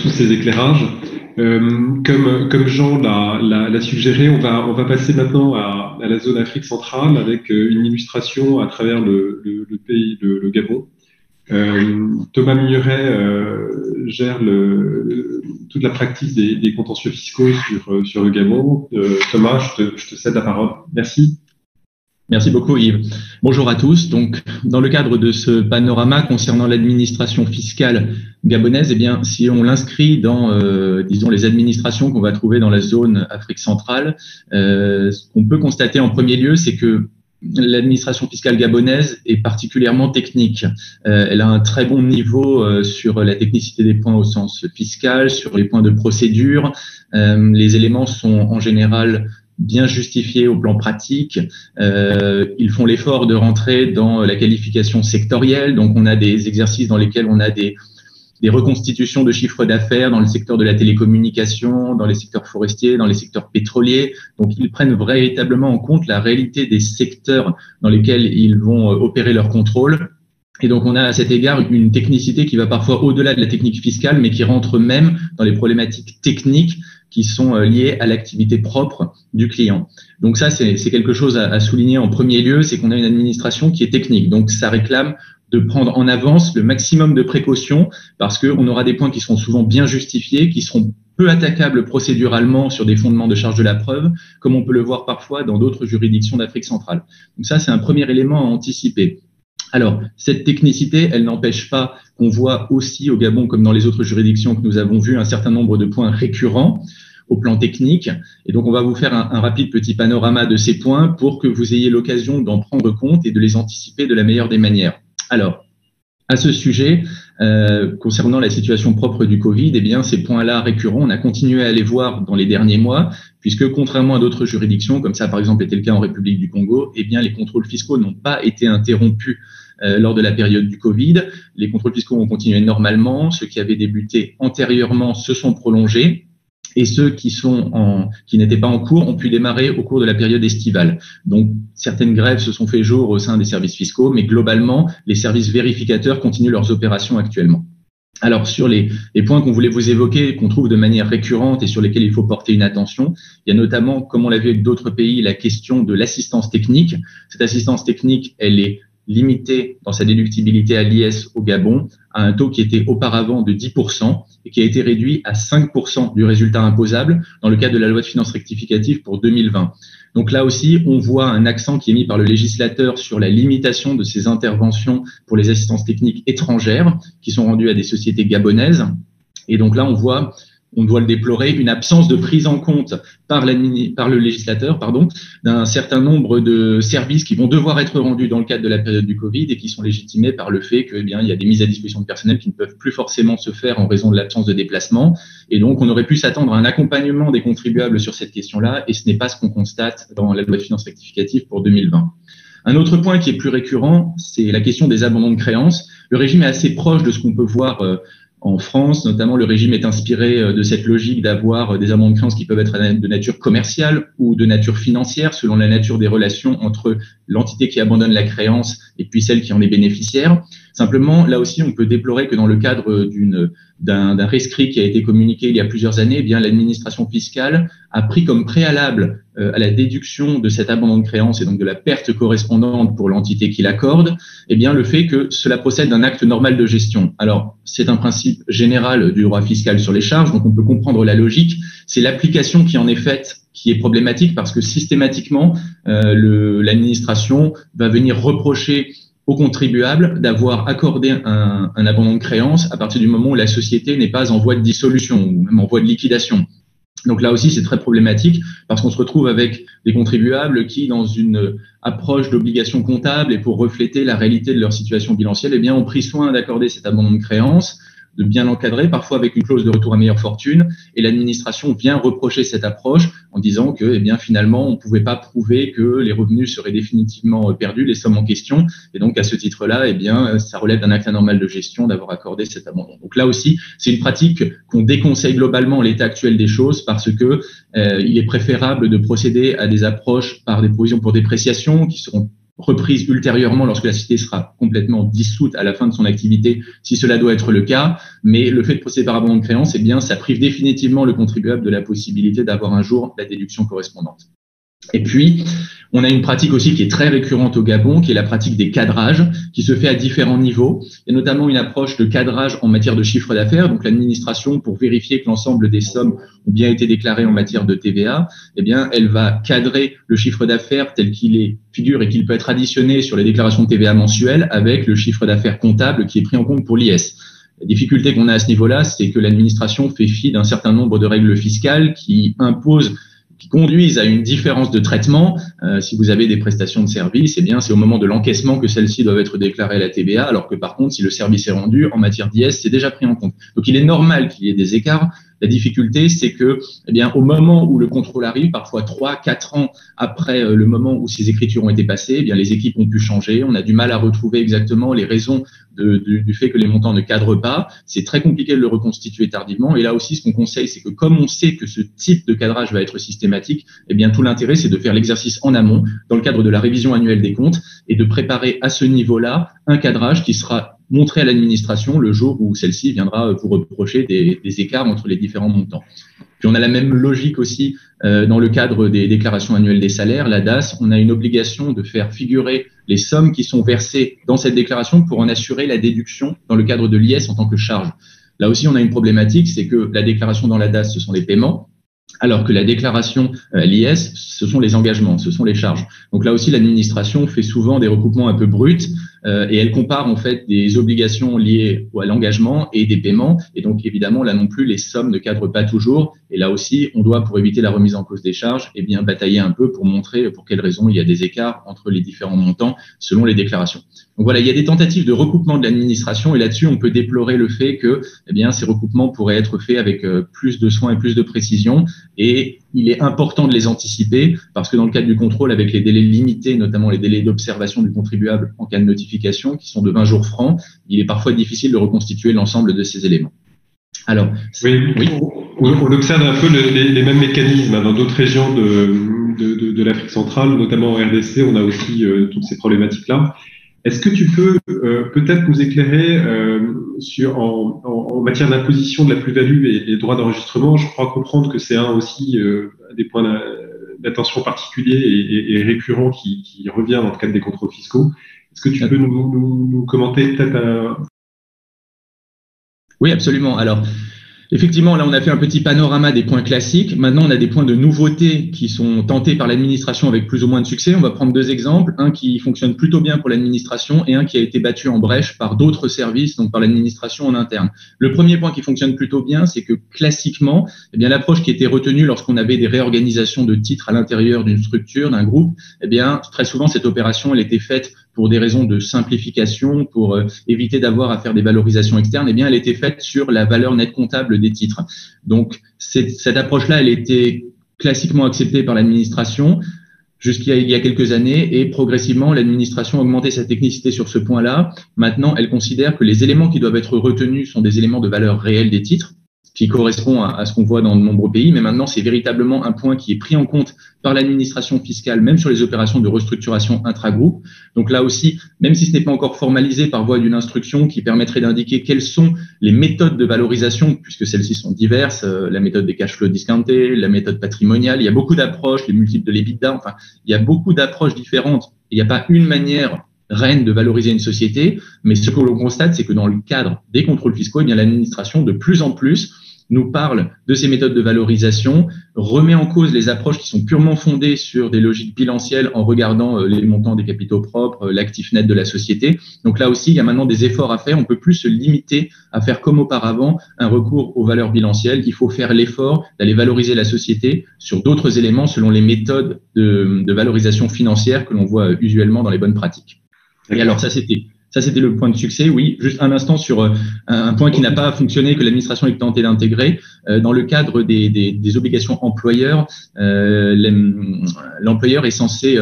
tous ces éclairages. Comme Jean l'a suggéré, on va passer maintenant à la zone Afrique centrale avec une illustration à travers le pays, le Gabon. Thomas Migneret gère toute la pratique des contentieux fiscaux sur le Gabon. Thomas, je te cède la parole. Merci. Merci beaucoup Yves. Bonjour à tous. Donc, dans le cadre de ce panorama concernant l'administration fiscale gabonaise, eh bien, si on l'inscrit dans, disons, les administrations qu'on va trouver dans la zone Afrique centrale, ce qu'on peut constater en premier lieu, c'est que l'administration fiscale gabonaise est particulièrement technique. Elle a un très bon niveau sur la technicité des points au sens fiscal, sur les points de procédure. Les éléments sont en général bien justifiés au plan pratique. Ils font l'effort de rentrer dans la qualification sectorielle. Donc, on a des exercices dans lesquels on a des reconstitutions de chiffres d'affaires dans le secteur de la télécommunication, dans les secteurs forestiers, dans les secteurs pétroliers. Donc, ils prennent véritablement en compte la réalité des secteurs dans lesquels ils vont opérer leur contrôle. Et donc, on a à cet égard une technicité qui va parfois au-delà de la technique fiscale, mais qui rentre même dans les problématiques techniques qui sont liées à l'activité propre du client. Donc ça, c'est quelque chose à souligner en premier lieu, c'est qu'on a une administration qui est technique. Donc, ça réclame de prendre en avance le maximum de précautions parce qu'on aura des points qui seront souvent bien justifiés, qui seront peu attaquables procéduralement sur des fondements de charge de la preuve, comme on peut le voir parfois dans d'autres juridictions d'Afrique centrale. Donc ça, c'est un premier élément à anticiper. Alors, cette technicité, elle n'empêche pas qu'on voit aussi au Gabon, comme dans les autres juridictions que nous avons vues, un certain nombre de points récurrents au plan technique. Et donc, on va vous faire un rapide petit panorama de ces points pour que vous ayez l'occasion d'en prendre compte et de les anticiper de la meilleure des manières. Alors, à ce sujet, concernant la situation propre du Covid, eh bien, ces points-là récurrents, on a continué à les voir dans les derniers mois, puisque contrairement à d'autres juridictions, comme ça par exemple était le cas en République du Congo, eh bien, les contrôles fiscaux n'ont pas été interrompus lors de la période du Covid. Les contrôles fiscaux ont continué normalement. Ceux qui avaient débuté antérieurement se sont prolongés. Et ceux qui n'étaient pas en cours ont pu démarrer au cours de la période estivale. Donc, certaines grèves se sont fait jour au sein des services fiscaux, mais globalement, les services vérificateurs continuent leurs opérations actuellement. Alors, sur les points qu'on voulait vous évoquer, qu'on trouve de manière récurrente et sur lesquels il faut porter une attention, il y a notamment, comme on l'a vu avec d'autres pays, la question de l'assistance technique. Cette assistance technique, elle est limitée dans sa déductibilité à l'IS au Gabon à un taux qui était auparavant de 10% et qui a été réduit à 5% du résultat imposable dans le cadre de la loi de finances rectificative pour 2020. Donc là aussi, on voit un accent qui est mis par le législateur sur la limitation de ces interventions pour les assistances techniques étrangères qui sont rendues à des sociétés gabonaises. Et donc là, on doit le déplorer, une absence de prise en compte par le législateur, d'un certain nombre de services qui vont devoir être rendus dans le cadre de la période du Covid et qui sont légitimés par le fait que, eh bien, il y a des mises à disposition de personnel qui ne peuvent plus forcément se faire en raison de l'absence de déplacement. Et donc, on aurait pu s'attendre à un accompagnement des contribuables sur cette question-là, et ce n'est pas ce qu'on constate dans la loi de finances rectificative pour 2020. Un autre point qui est plus récurrent, c'est la question des abandons de créances. Le régime est assez proche de ce qu'on peut voir en France, notamment le régime est inspiré de cette logique d'avoir des abandons de créances qui peuvent être de nature commerciale ou de nature financière, selon la nature des relations entre l'entité qui abandonne la créance et puis celle qui en est bénéficiaire. Simplement, là aussi, on peut déplorer que dans le cadre d'un rescrit qui a été communiqué il y a plusieurs années, eh bien l'administration fiscale a pris comme préalable à la déduction de cet abandon de créance et donc de la perte correspondante pour l'entité qui l'accorde, eh bien le fait que cela procède d'un acte normal de gestion. Alors, c'est un principe général du droit fiscal sur les charges, donc on peut comprendre la logique. C'est l'application qui en est faite qui est problématique parce que systématiquement, l'administration va venir reprocher au contribuable d'avoir accordé un abandon de créance à partir du moment où la société n'est pas en voie de dissolution ou même en voie de liquidation. Donc là aussi, c'est très problématique parce qu'on se retrouve avec des contribuables qui, dans une approche d'obligation comptable et pour refléter la réalité de leur situation bilancielle, eh bien, ont pris soin d'accorder cet abandon de créance, de bien l'encadrer, parfois avec une clause de retour à meilleure fortune, et l'administration vient reprocher cette approche en disant que, eh bien, finalement, on ne pouvait pas prouver que les revenus seraient définitivement perdus, les sommes en question, et donc à ce titre-là, eh bien, ça relève d'un acte anormal de gestion d'avoir accordé cet abandon. Donc là aussi, c'est une pratique qu'on déconseille globalement en l'état actuel des choses parce que il est préférable de procéder à des approches par des provisions pour dépréciation qui seront reprise ultérieurement lorsque la société sera complètement dissoute à la fin de son activité, si cela doit être le cas. Mais le fait de procéder par abandon de créance, eh bien, ça prive définitivement le contribuable de la possibilité d'avoir un jour la déduction correspondante. Et puis, on a une pratique aussi qui est très récurrente au Gabon, qui est la pratique des cadrages, qui se fait à différents niveaux, et notamment une approche de cadrage en matière de chiffre d'affaires. Donc, l'administration, pour vérifier que l'ensemble des sommes ont bien été déclarées en matière de TVA, eh bien, elle va cadrer le chiffre d'affaires tel qu'il figure et qu'il peut être additionné sur les déclarations de TVA mensuelles avec le chiffre d'affaires comptable qui est pris en compte pour l'IS. La difficulté qu'on a à ce niveau-là, c'est que l'administration fait fi d'un certain nombre de règles fiscales qui conduisent à une différence de traitement. Si vous avez des prestations de service, eh bien, c'est au moment de l'encaissement que celles-ci doivent être déclarées à la TVA, alors que par contre, si le service est rendu, en matière d'IS, c'est déjà pris en compte. Donc, il est normal qu'il y ait des écarts. La difficulté, c'est que, eh bien, au moment où le contrôle arrive, parfois 3-4 ans après le moment où ces écritures ont été passées, eh bien, les équipes ont pu changer. On a du mal à retrouver exactement les raisons du fait que les montants ne cadrent pas. C'est très compliqué de le reconstituer tardivement. Et là aussi, ce qu'on conseille, c'est que comme on sait que ce type de cadrage va être systématique, eh bien, tout l'intérêt, c'est de faire l'exercice en amont, dans le cadre de la révision annuelle des comptes, et de préparer à ce niveau-là un cadrage qui sera montré à l'administration le jour où celle-ci viendra vous reprocher des écarts entre les différents montants. Puis on a la même logique aussi dans le cadre des déclarations annuelles des salaires, la DAS, on a une obligation de faire figurer les sommes qui sont versées dans cette déclaration pour en assurer la déduction dans le cadre de l'IS en tant que charge. Là aussi, on a une problématique, c'est que la déclaration dans la DAS, ce sont les paiements, alors que la déclaration l'IS, ce sont les engagements, ce sont les charges. Donc là aussi, l'administration fait souvent des recoupements un peu bruts et elle compare en fait des obligations liées à l'engagement et des paiements. Et donc évidemment, là non plus, les sommes ne cadrent pas toujours. Et là aussi, on doit, pour éviter la remise en cause des charges, eh bien batailler un peu pour montrer pour quelles raisons il y a des écarts entre les différents montants selon les déclarations. Donc voilà, il y a des tentatives de recoupement de l'administration et là-dessus, on peut déplorer le fait que, eh bien, ces recoupements pourraient être faits avec plus de soin et plus de précision. Et il est important de les anticiper parce que dans le cadre du contrôle, avec les délais limités, notamment les délais d'observation du contribuable en cas de notification, qui sont de 20 jours francs, il est parfois difficile de reconstituer l'ensemble de ces éléments. Alors, oui. On observe un peu les mêmes mécanismes dans d'autres régions de l'Afrique centrale, notamment en RDC, on a aussi toutes ces problématiques-là. Est-ce que tu peux peut-être nous éclairer en matière d'imposition de la plus-value et droit d'enregistrement? Je crois comprendre que c'est aussi des points d'attention particuliers et récurrents qui revient dans le cadre des contrôles fiscaux. Est-ce que tu peux nous commenter peut-être Oui, absolument. Alors, effectivement, là, on a fait un petit panorama des points classiques. Maintenant, on a des points de nouveauté qui sont tentés par l'administration avec plus ou moins de succès. On va prendre deux exemples. Un qui fonctionne plutôt bien pour l'administration et un qui a été battu en brèche par d'autres services, donc par l'administration en interne. Le premier point qui fonctionne plutôt bien, c'est que classiquement, eh bien, l'approche qui était retenue lorsqu'on avait des réorganisations de titres à l'intérieur d'une structure, d'un groupe, eh bien, très souvent, cette opération, elle était faite pour des raisons de simplification, pour éviter d'avoir à faire des valorisations externes, eh bien, elle était faite sur la valeur nette comptable des titres. Donc, cette approche-là, elle était classiquement acceptée par l'administration. jusqu'il y a quelques années, et progressivement, l'administration a augmenté sa technicité sur ce point-là. Maintenant, elle considère que les éléments qui doivent être retenus sont des éléments de valeur réelle des titres, qui correspond à ce qu'on voit dans de nombreux pays, mais maintenant, c'est véritablement un point qui est pris en compte par l'administration fiscale, même sur les opérations de restructuration intragroupe. Donc là aussi, même si ce n'est pas encore formalisé par voie d'une instruction qui permettrait d'indiquer quelles sont les méthodes de valorisation, puisque celles-ci sont diverses, la méthode des cash flow discountés, la méthode patrimoniale, il y a beaucoup d'approches, les multiples de l'EBITDA, enfin, il y a beaucoup d'approches différentes. Il n'y a pas une manière reine de valoriser une société, mais ce que l'on constate, c'est que dans le cadre des contrôles fiscaux, eh bien, l'administration, de plus en plus, nous parle de ces méthodes de valorisation, remet en cause les approches qui sont purement fondées sur des logiques bilancielles en regardant les montants des capitaux propres, l'actif net de la société. Donc là aussi, il y a maintenant des efforts à faire. On ne peut plus se limiter à faire comme auparavant un recours aux valeurs bilancielles. Il faut faire l'effort d'aller valoriser la société sur d'autres éléments selon les méthodes de valorisation financière que l'on voit usuellement dans les bonnes pratiques. Et alors ça, c'était le point de succès. Oui, juste un instant sur un point qui n'a pas fonctionné, que l'administration est tentée d'intégrer. Dans le cadre des obligations employeurs, l'employeur est censé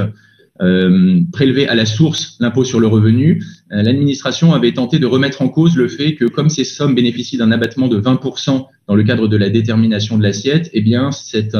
prélever à la source l'impôt sur le revenu. L'administration avait tenté de remettre en cause le fait que, comme ces sommes bénéficient d'un abattement de 20% dans le cadre de la détermination de l'assiette, eh bien, cet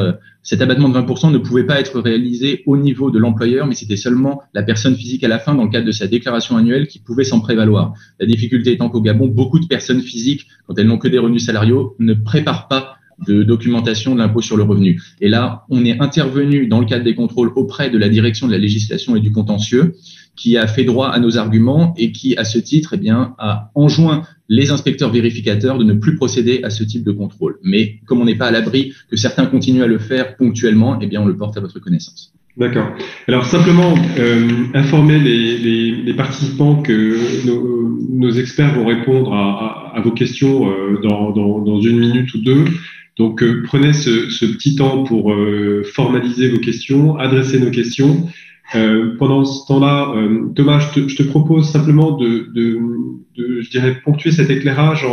abattement de 20% ne pouvait pas être réalisé au niveau de l'employeur, mais c'était seulement la personne physique à la fin, dans le cadre de sa déclaration annuelle, qui pouvait s'en prévaloir. La difficulté étant qu'au Gabon, beaucoup de personnes physiques, quand elles n'ont que des revenus salariaux, ne préparent pas de documentation de l'impôt sur le revenu. Et là, on est intervenu dans le cadre des contrôles auprès de la direction de la législation et du contentieux, qui a fait droit à nos arguments et qui, à ce titre, eh bien, a enjoint les inspecteurs vérificateurs de ne plus procéder à ce type de contrôle. Mais comme on n'est pas à l'abri que certains continuent à le faire ponctuellement, eh bien, on le porte à votre connaissance. D'accord. Alors simplement informer les participants que nos experts vont répondre à vos questions dans 1 minute ou 2. Donc prenez ce petit temps pour formaliser vos questions, adresser nos questions. Pendant ce temps-là, Thomas, je te propose simplement de je dirais, ponctuer cet éclairage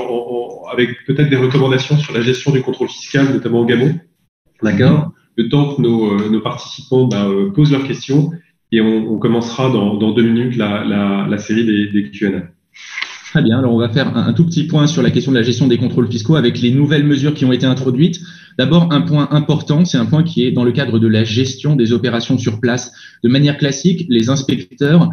avec peut-être des recommandations sur la gestion du contrôle fiscal, notamment au Gabon. D'accord. Le temps que nos participants posent leurs questions, et on commencera dans 2 minutes la série des Q&A. Très bien. Alors, on va faire un tout petit point sur la question de la gestion des contrôles fiscaux avec les nouvelles mesures qui ont été introduites. D'abord, un point important, c'est un point qui est dans le cadre de la gestion des opérations sur place. De manière classique, les inspecteurs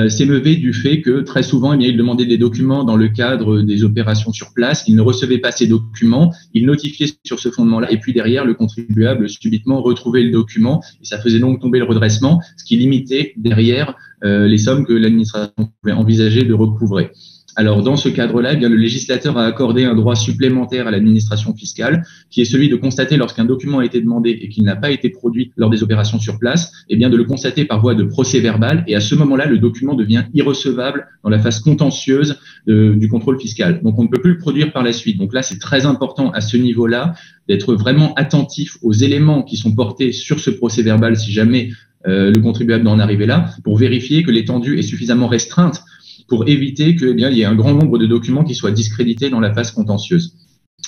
s'émeuvaient du fait que très souvent, eh bien, ils demandaient des documents dans le cadre des opérations sur place. Ils ne recevaient pas ces documents, ils notifiaient sur ce fondement-là, et puis derrière, le contribuable subitement retrouvait le document, et ça faisait donc tomber le redressement, ce qui limitait derrière les sommes que l'administration pouvait envisager de recouvrer. Alors, dans ce cadre-là, eh bien, le législateur a accordé un droit supplémentaire à l'administration fiscale, qui est celui de constater lorsqu'un document a été demandé et qu'il n'a pas été produit lors des opérations sur place, eh bien, de le constater par voie de procès verbal. Et à ce moment-là, le document devient irrecevable dans la phase contentieuse du contrôle fiscal. Donc, on ne peut plus le produire par la suite. Donc là, c'est très important à ce niveau-là d'être vraiment attentif aux éléments qui sont portés sur ce procès verbal, si jamais le contribuable d'en arriver là, pour vérifier que l'étendue est suffisamment restreinte pour éviter que, eh bien, il y ait un grand nombre de documents qui soient discrédités dans la phase contentieuse.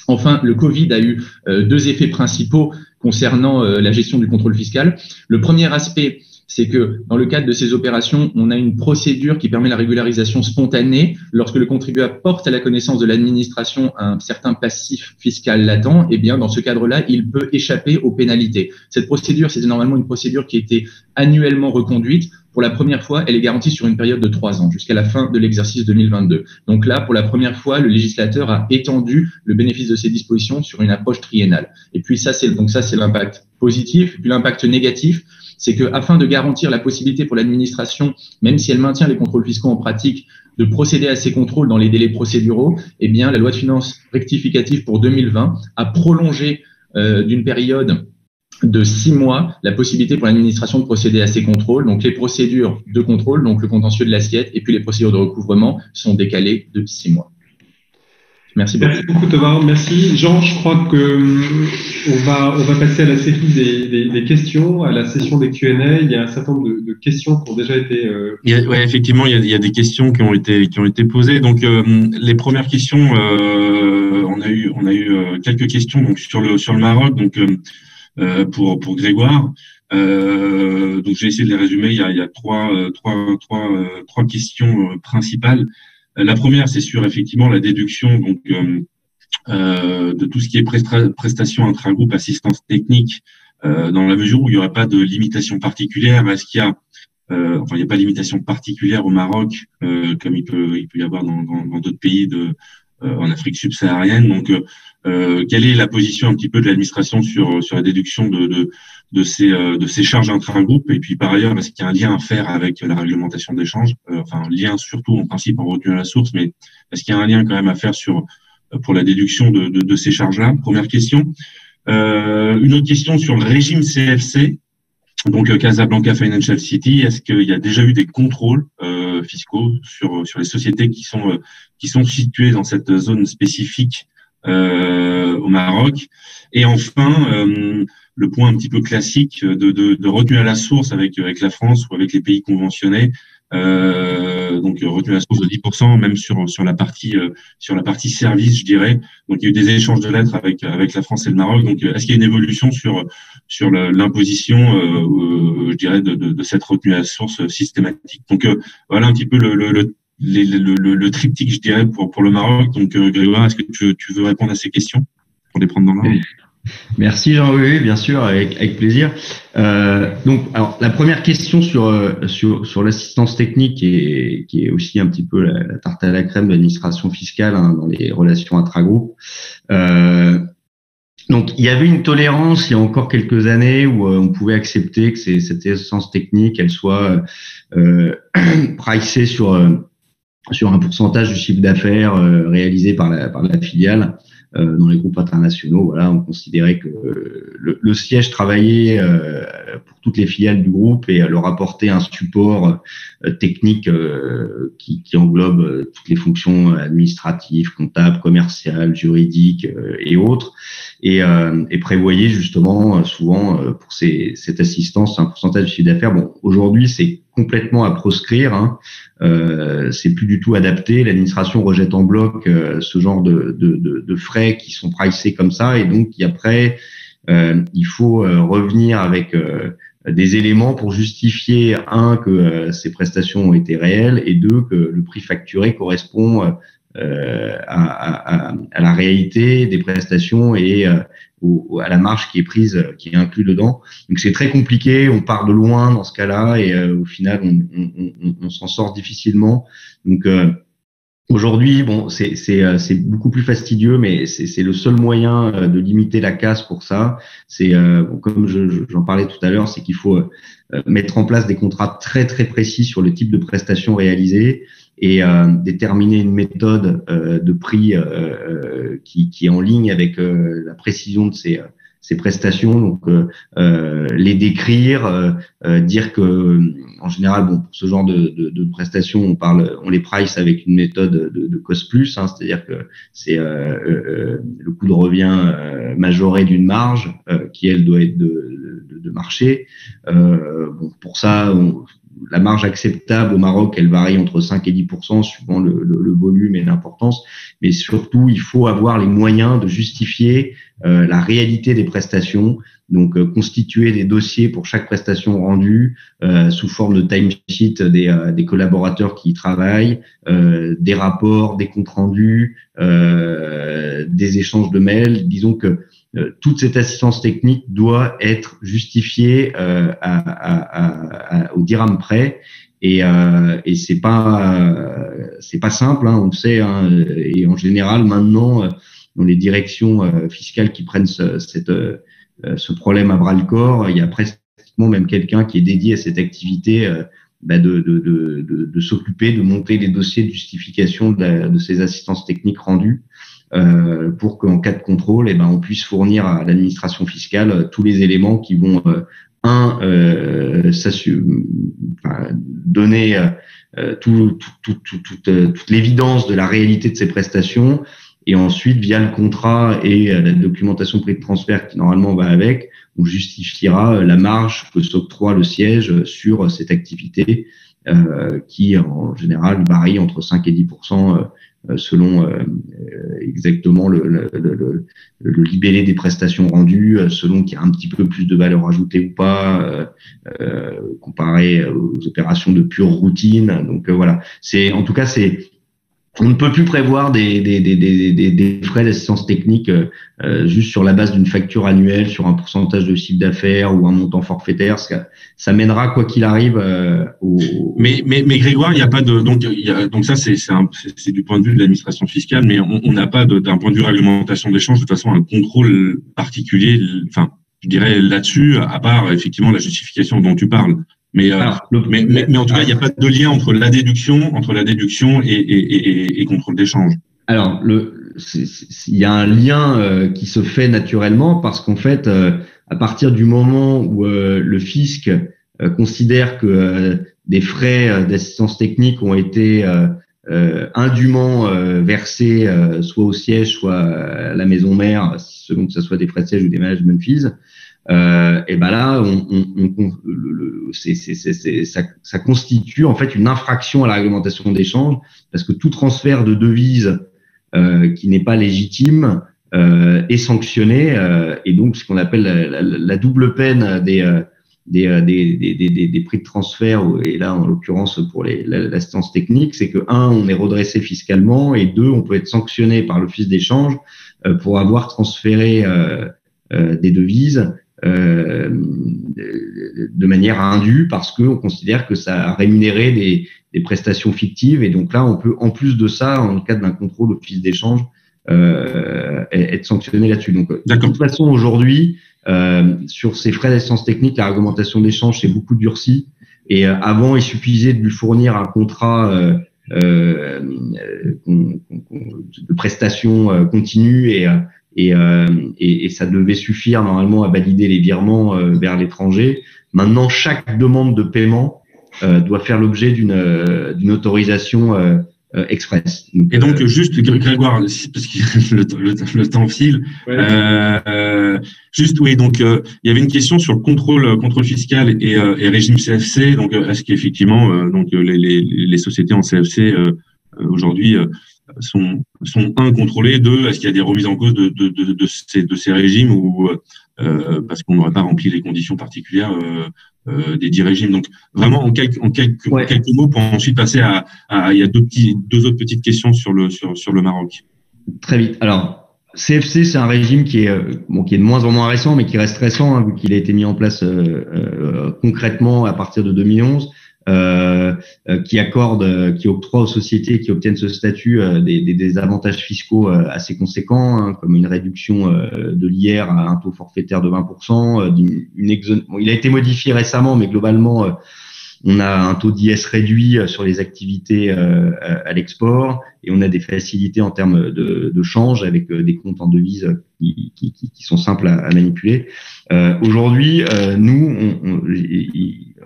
Enfin, le Covid a eu 2 effets principaux concernant la gestion du contrôle fiscal. Le premier aspect, c'est que dans le cadre de ces opérations, on a une procédure qui permet la régularisation spontanée. Lorsque le contribuable porte à la connaissance de l'administration un certain passif fiscal latent, eh bien, dans ce cadre-là, il peut échapper aux pénalités. Cette procédure, c'est normalement une procédure qui a été annuellement reconduite. Pour la première fois, elle est garantie sur une période de 3 ans, jusqu'à la fin de l'exercice 2022. Donc là, pour la première fois, le législateur a étendu le bénéfice de ces dispositions sur une approche triennale. Et puis ça, c'est l'impact positif. Et puis l'impact négatif, c'est que afin de garantir la possibilité pour l'administration, même si elle maintient les contrôles fiscaux en pratique, de procéder à ces contrôles dans les délais procéduraux, eh bien, la loi de finances rectificative pour 2020 a prolongé d'une période de 6 mois la possibilité pour l'administration de procéder à ces contrôles. Donc, les procédures de contrôle, donc le contentieux de l'assiette, et puis les procédures de recouvrement sont décalées de 6 mois. Merci beaucoup. Merci beaucoup, Thomas. Merci. Jean, je crois que on va passer à la série des questions, à la session des Q&A. Il y a un certain nombre de questions qui ont déjà été. Ouais, effectivement, il y a des questions qui ont été posées. Donc, les premières questions, on a eu quelques questions donc sur le Maroc. Donc, pour Grégoire. Donc, j'ai essayé de les résumer. Il y a trois questions principales. La première, c'est sur effectivement la déduction donc de tout ce qui est prestations intra-groupe, assistance technique, dans la mesure où il n'y aurait pas de limitation particulière. Est-ce qu'il y a il n'y a pas de limitation particulière au Maroc, comme il peut y avoir dans d'autres pays en Afrique subsaharienne. Donc, quelle est la position un petit peu de l'administration sur la déduction de ces charges intra-groupe? Et puis, par ailleurs, est-ce qu'il y a un lien à faire avec la réglementation d'échange? Un lien surtout en principe en retenue à la source, mais est-ce qu'il y a un lien quand même à faire pour la déduction de ces charges-là? Première question. Une autre question sur le régime CFC. Donc, Casablanca Financial City, est-ce qu'il y a déjà eu des contrôles fiscaux sur les sociétés qui sont situées dans cette zone spécifique au Maroc? Et enfin, le point un petit peu classique de retenue à la source avec la France ou avec les pays conventionnés. Donc retenue à la source de 10%, même sur la partie service, je dirais. Donc il y a eu des échanges de lettres avec la France et le Maroc. Donc est-ce qu'il y a une évolution sur l'imposition, je dirais, de cette retenue à la source systématique? Donc voilà un petit peu le triptyque, je dirais, pour le Maroc. Donc Grégoire, est-ce que tu veux répondre à ces questions pour les prendre dans l'ordre? Merci Jean, oui, bien sûr, avec plaisir. Donc, alors la première question sur l'assistance technique qui est aussi un petit peu la tarte à la crème de l'administration fiscale dans les relations intra-groupes. Donc, il y avait une tolérance il y a encore quelques années où on pouvait accepter que cette assistance technique, elle soit pricée sur un pourcentage du chiffre d'affaires réalisé par la filiale. Dans les groupes internationaux, voilà, on considérait que le siège travaillait pour toutes les filiales du groupe et leur apportait un support technique qui englobe toutes les fonctions administratives, comptables, commerciales, juridiques et autres, et prévoyait justement souvent pour cette assistance un pourcentage du chiffre d'affaires. Bon, aujourd'hui c'est complètement à proscrire, hein. C'est plus du tout adapté. L'administration rejette en bloc ce genre de frais qui sont pricés comme ça, et donc après il faut revenir avec des éléments pour justifier que ces prestations ont été réelles, et deux, que le prix facturé correspond à la réalité des prestations et à la marge qui est prise, qui est inclus dedans. Donc c'est très compliqué, on part de loin dans ce cas-là, et au final on s'en sort difficilement. Donc aujourd'hui, bon, c'est beaucoup plus fastidieux, mais c'est le seul moyen de limiter la casse pour ça. C'est comme j'en parlais tout à l'heure, c'est qu'il faut mettre en place des contrats très très précis sur le type de prestations réalisées et déterminer une méthode de prix qui est en ligne avec la précision de ces prestations. Donc les décrire, dire que en général, bon, pour ce genre de prestations, on les price avec une méthode de cost plus, hein, c'est-à-dire que c'est le coût de revient majoré d'une marge qui elle doit être de marché. Bon, pour ça, la marge acceptable au Maroc, elle varie entre 5 et 10% suivant le volume et l'importance. Mais surtout, il faut avoir les moyens de justifier la réalité des prestations. Donc, constituer des dossiers pour chaque prestation rendue sous forme de timesheet des collaborateurs qui y travaillent, des rapports, des comptes rendus, des échanges de mails. Disons que toute cette assistance technique doit être justifiée au dirham près, et c'est pas simple, hein, on le sait, hein, et en général maintenant dans les directions fiscales qui prennent ce problème à bras le corps, il y a pratiquement même quelqu'un qui est dédié à cette activité de s'occuper, de monter les dossiers de justification de ces assistances techniques rendues. Pour qu'en cas de contrôle, on puisse fournir à l'administration fiscale tous les éléments qui vont donner toute l'évidence de la réalité de ces prestations, et ensuite via le contrat et la documentation de prix de transfert qui normalement va avec, on justifiera la marge que s'octroie le siège sur cette activité qui en général varie entre 5 et 10% selon exactement le libellé des prestations rendues, selon qu'il y a un petit peu plus de valeur ajoutée ou pas, comparé aux opérations de pure routine. Donc voilà, on ne peut plus prévoir des frais d'assistance technique juste sur la base d'une facture annuelle, sur un pourcentage de chiffre d'affaires ou un montant forfaitaire. Ça mènera quoi qu'il arrive Mais Grégoire, il n'y a pas de donc ça c'est du point de vue de l'administration fiscale, mais on n'a pas d'un point de vue réglementation d'échange de toute façon un contrôle particulier. Enfin, je dirais là-dessus, à part effectivement la justification dont tu parles. Mais en tout cas, il n'y a pas de lien entre la déduction et contrôle d'échange. Alors, il y a un lien qui se fait naturellement parce qu'en fait, à partir du moment où le fisc considère que des frais d'assistance technique ont été indûment versés soit au siège, soit à la maison mère, selon que ce soit des frais de siège ou des management fees, et ben là, ça constitue en fait une infraction à la réglementation d'échange parce que tout transfert de devise qui n'est pas légitime est sanctionné et donc ce qu'on appelle la double peine des prix de transfert, et là en l'occurrence pour l'assistance technique, c'est que on est redressé fiscalement, et deux, on peut être sanctionné par l'office d'échange pour avoir transféré des devises de manière indue parce qu'on considère que ça a rémunéré des prestations fictives, et donc là on peut en plus de ça, en cas d'un contrôle office d'échange, être sanctionné là-dessus. Donc de toute façon aujourd'hui sur ces frais d'assistance technique, la réglementation d'échange s'est beaucoup durcie, et avant il suffisait de lui fournir un contrat de prestation continue, et ça devait suffire normalement à valider les virements vers l'étranger. Maintenant, chaque demande de paiement doit faire l'objet d'une autorisation express. Et donc, juste Grégoire, parce que le temps file. Ouais. Juste, oui. Donc, il y avait une question sur le contrôle fiscal et régime CFC. Donc, est-ce qu'effectivement, donc les sociétés en CFC aujourd'hui sont contrôlées, deux, est-ce qu'il y a des remises en cause de ces régimes, ou parce qu'on n'aurait pas rempli les conditions particulières des 10 régimes. Donc vraiment en quelques mots pour ensuite passer il y a deux autres petites questions sur le Maroc. Très vite. Alors CFC, c'est un régime qui est de moins en moins récent, mais qui reste récent, vu qu'il a été mis en place concrètement à partir de 2011. Qui octroie aux sociétés qui obtiennent ce statut des avantages fiscaux assez conséquents, comme une réduction de l'IR à un taux forfaitaire de 20%, il a été modifié récemment, mais globalement on a un taux d'IS réduit sur les activités à l'export, et on a des facilités en termes de change avec des comptes en devises qui sont simples à manipuler. Aujourd'hui, nous,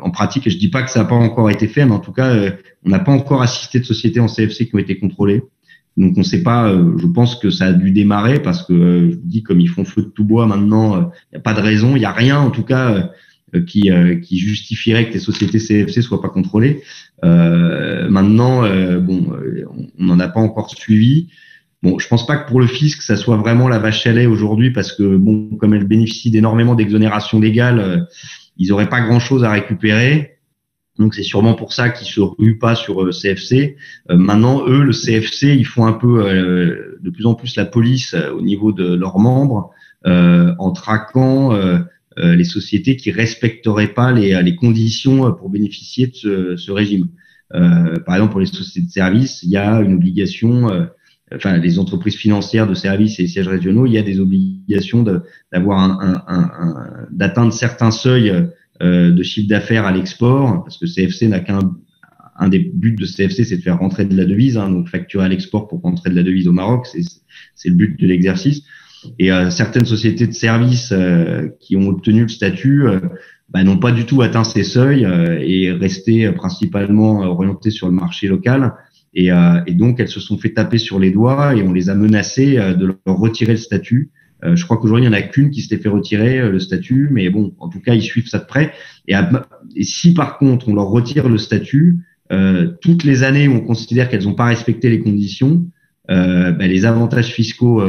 en pratique, et je dis pas que ça n'a pas encore été fait, mais en tout cas, on n'a pas encore assisté de sociétés en CFC qui ont été contrôlées. Donc on ne sait pas, je pense que ça a dû démarrer parce que, je vous dis, comme ils font feu de tout bois maintenant, il n'y a pas de raison, il n'y a rien en tout cas qui justifierait que les sociétés CFC soient pas contrôlées. Maintenant, on n'en a pas encore suivi. Bon, je pense pas que pour le fisc, ça soit vraiment la vache à lait aujourd'hui, parce que comme elle bénéficie d'énormément d'exonérations légales, ils auraient pas grand-chose à récupérer. Donc c'est sûrement pour ça qu'ils se ruent pas sur CFC. Maintenant, eux, le CFC, ils font un peu de plus en plus la police au niveau de leurs membres, en traquant les sociétés qui respecteraient pas les conditions pour bénéficier de ce régime. Par exemple, pour les sociétés de services, il y a une obligation, les entreprises financières de services et les sièges régionaux, il y a des obligations d'avoir d'atteindre certains seuils de chiffre d'affaires à l'export, parce que CFC n'a un des buts de CFC, c'est de faire rentrer de la devise, donc facturer à l'export pour rentrer de la devise au Maroc, c'est le but de l'exercice. Et certaines sociétés de services qui ont obtenu le statut n'ont pas du tout atteint ces seuils et resté principalement orientées sur le marché local. Et donc, elles se sont fait taper sur les doigts et on les a menacées de leur retirer le statut. Je crois qu'aujourd'hui, il n'y en a qu'une qui s'était fait retirer le statut, mais bon, en tout cas, ils suivent ça de près. Et si par contre, on leur retire le statut, toutes les années où on considère qu'elles n'ont pas respecté les conditions, les avantages fiscaux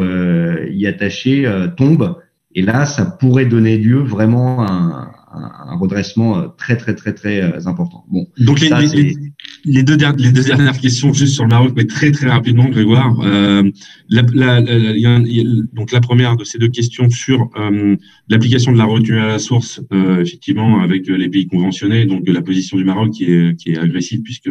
y attachés tombent. Et là, ça pourrait donner lieu vraiment à un redressement très important. Bon. Donc les deux dernières questions juste sur le Maroc, mais très rapidement, Grégoire. Donc la première de ces deux questions sur l'application de la retenue à la source, effectivement, avec les pays conventionnés, donc la position du Maroc qui est agressive puisque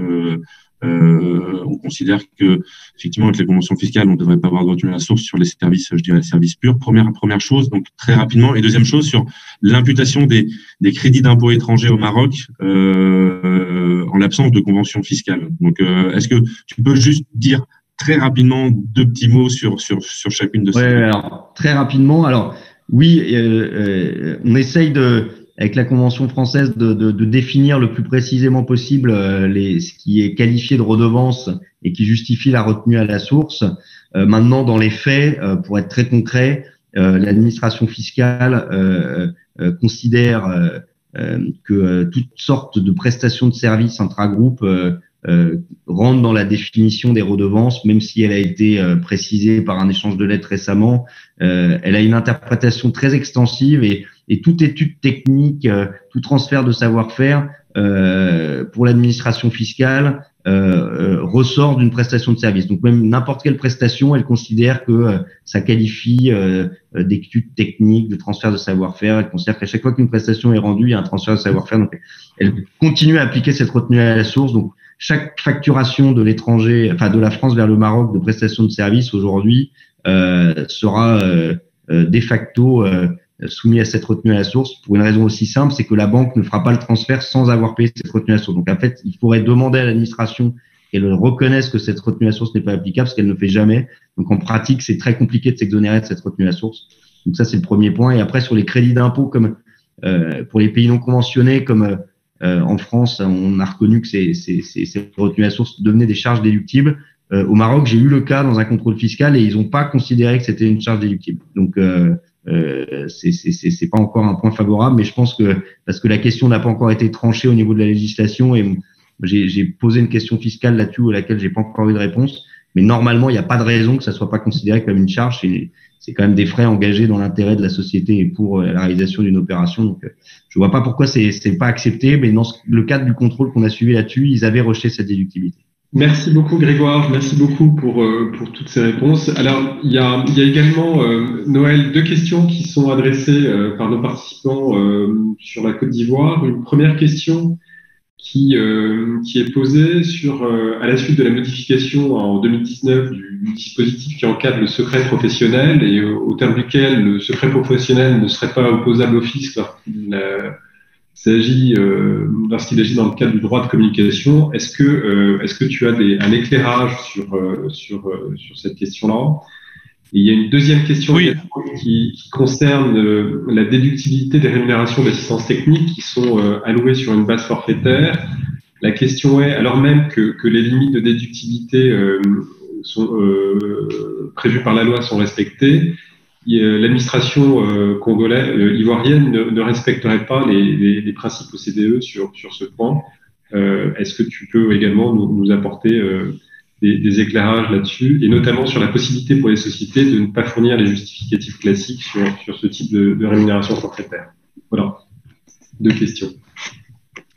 on considère que effectivement avec les conventions fiscales on ne devrait pas avoir de retenue à la source sur les services, je dirais les services purs. Première chose, donc très rapidement. Et deuxième chose sur l'imputation des crédits d'impôt étrangers au Maroc en l'absence de convention fiscale. Donc est-ce que tu peux juste dire très rapidement deux petits mots sur chacune de ces? Alors très rapidement. Alors oui, on essaye avec la Convention française de définir le plus précisément possible ce qui est qualifié de redevance et qui justifie la retenue à la source. Maintenant, dans les faits, pour être très concret, l'administration fiscale considère que toutes sortes de prestations de services intra-groupes rentre dans la définition des redevances, même si elle a été précisée par un échange de lettres récemment. Elle a une interprétation très extensive et toute étude technique, tout transfert de savoir-faire pour l'administration fiscale ressort d'une prestation de service. Donc même n'importe quelle prestation, elle considère que ça qualifie d'études techniques, de transfert de savoir-faire. Elle considère qu'à chaque fois qu'une prestation est rendue, il y a un transfert de savoir-faire. Donc elle continue à appliquer cette retenue à la source. Donc chaque facturation de l'étranger, enfin de la France vers le Maroc de prestations de services aujourd'hui sera de facto soumis à cette retenue à la source pour une raison aussi simple, c'est que la banque ne fera pas le transfert sans avoir payé cette retenue à la source. Donc en fait, il faudrait demander à l'administration qu'elle reconnaisse que cette retenue à la source n'est pas applicable, ce qu'elle ne fait jamais. Donc en pratique, c'est très compliqué de s'exonérer de cette retenue à la source. Donc ça, c'est le premier point. Et après, sur les crédits d'impôt, comme pour les pays non conventionnés, comme en France, on a reconnu que ces retenues à la source devenaient des charges déductibles. Au Maroc, j'ai eu le cas dans un contrôle fiscal et ils n'ont pas considéré que c'était une charge déductible. Donc c'est pas encore un point favorable, mais je pense que parce que la question n'a pas encore été tranchée au niveau de la législation et j'ai posé une question fiscale là-dessus à laquelle j'ai pas encore eu de réponse, mais normalement il n'y a pas de raison que ça soit pas considéré comme une charge. C'est quand même des frais engagés dans l'intérêt de la société et pour la réalisation d'une opération. Donc je vois pas pourquoi c'est pas accepté, mais dans le cadre du contrôle qu'on a suivi là-dessus, ils avaient rejeté cette déductibilité. Merci beaucoup Grégoire, merci beaucoup pour toutes ces réponses. Alors il y a également Noël, deux questions qui sont adressées par nos participants sur la Côte d'Ivoire. Une première question qui est posée à la suite de la modification en 2019 du dispositif qui encadre le secret professionnel et au terme duquel le secret professionnel ne serait pas opposable au fisc lorsqu'il agit dans le cadre du droit de communication. Est-ce que tu as un éclairage sur cette question-là? Et il y a une deuxième question qui concerne la déductibilité des rémunérations d'assistance technique qui sont allouées sur une base forfaitaire. La question est, alors même que les limites de déductibilité sont prévues par la loi sont respectées, l'administration ivoirienne ne respecterait pas les principes OCDE sur ce point. Est-ce que tu peux également nous apporter des éclairages là-dessus, et notamment sur la possibilité pour les sociétés de ne pas fournir les justificatifs classiques sur ce type de rémunération forfaitaire? Voilà, deux questions.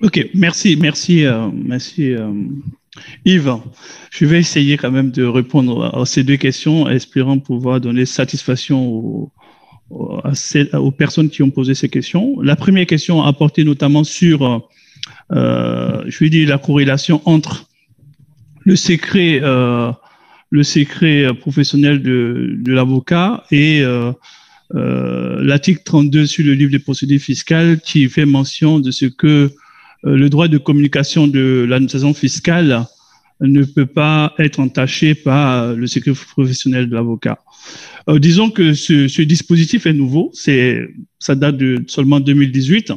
Ok, merci Yves. Je vais essayer quand même de répondre à ces deux questions, espérant pouvoir donner satisfaction aux personnes qui ont posé ces questions. La première question a porté notamment sur, je vais dire, la corrélation entre le secret professionnel de l'avocat et l'article 32 sur le livre des procédures fiscales qui fait mention de ce que le droit de communication de l'administration fiscale ne peut pas être entaché par le secret professionnel de l'avocat. Disons que ce dispositif est nouveau, ça date de seulement 2018.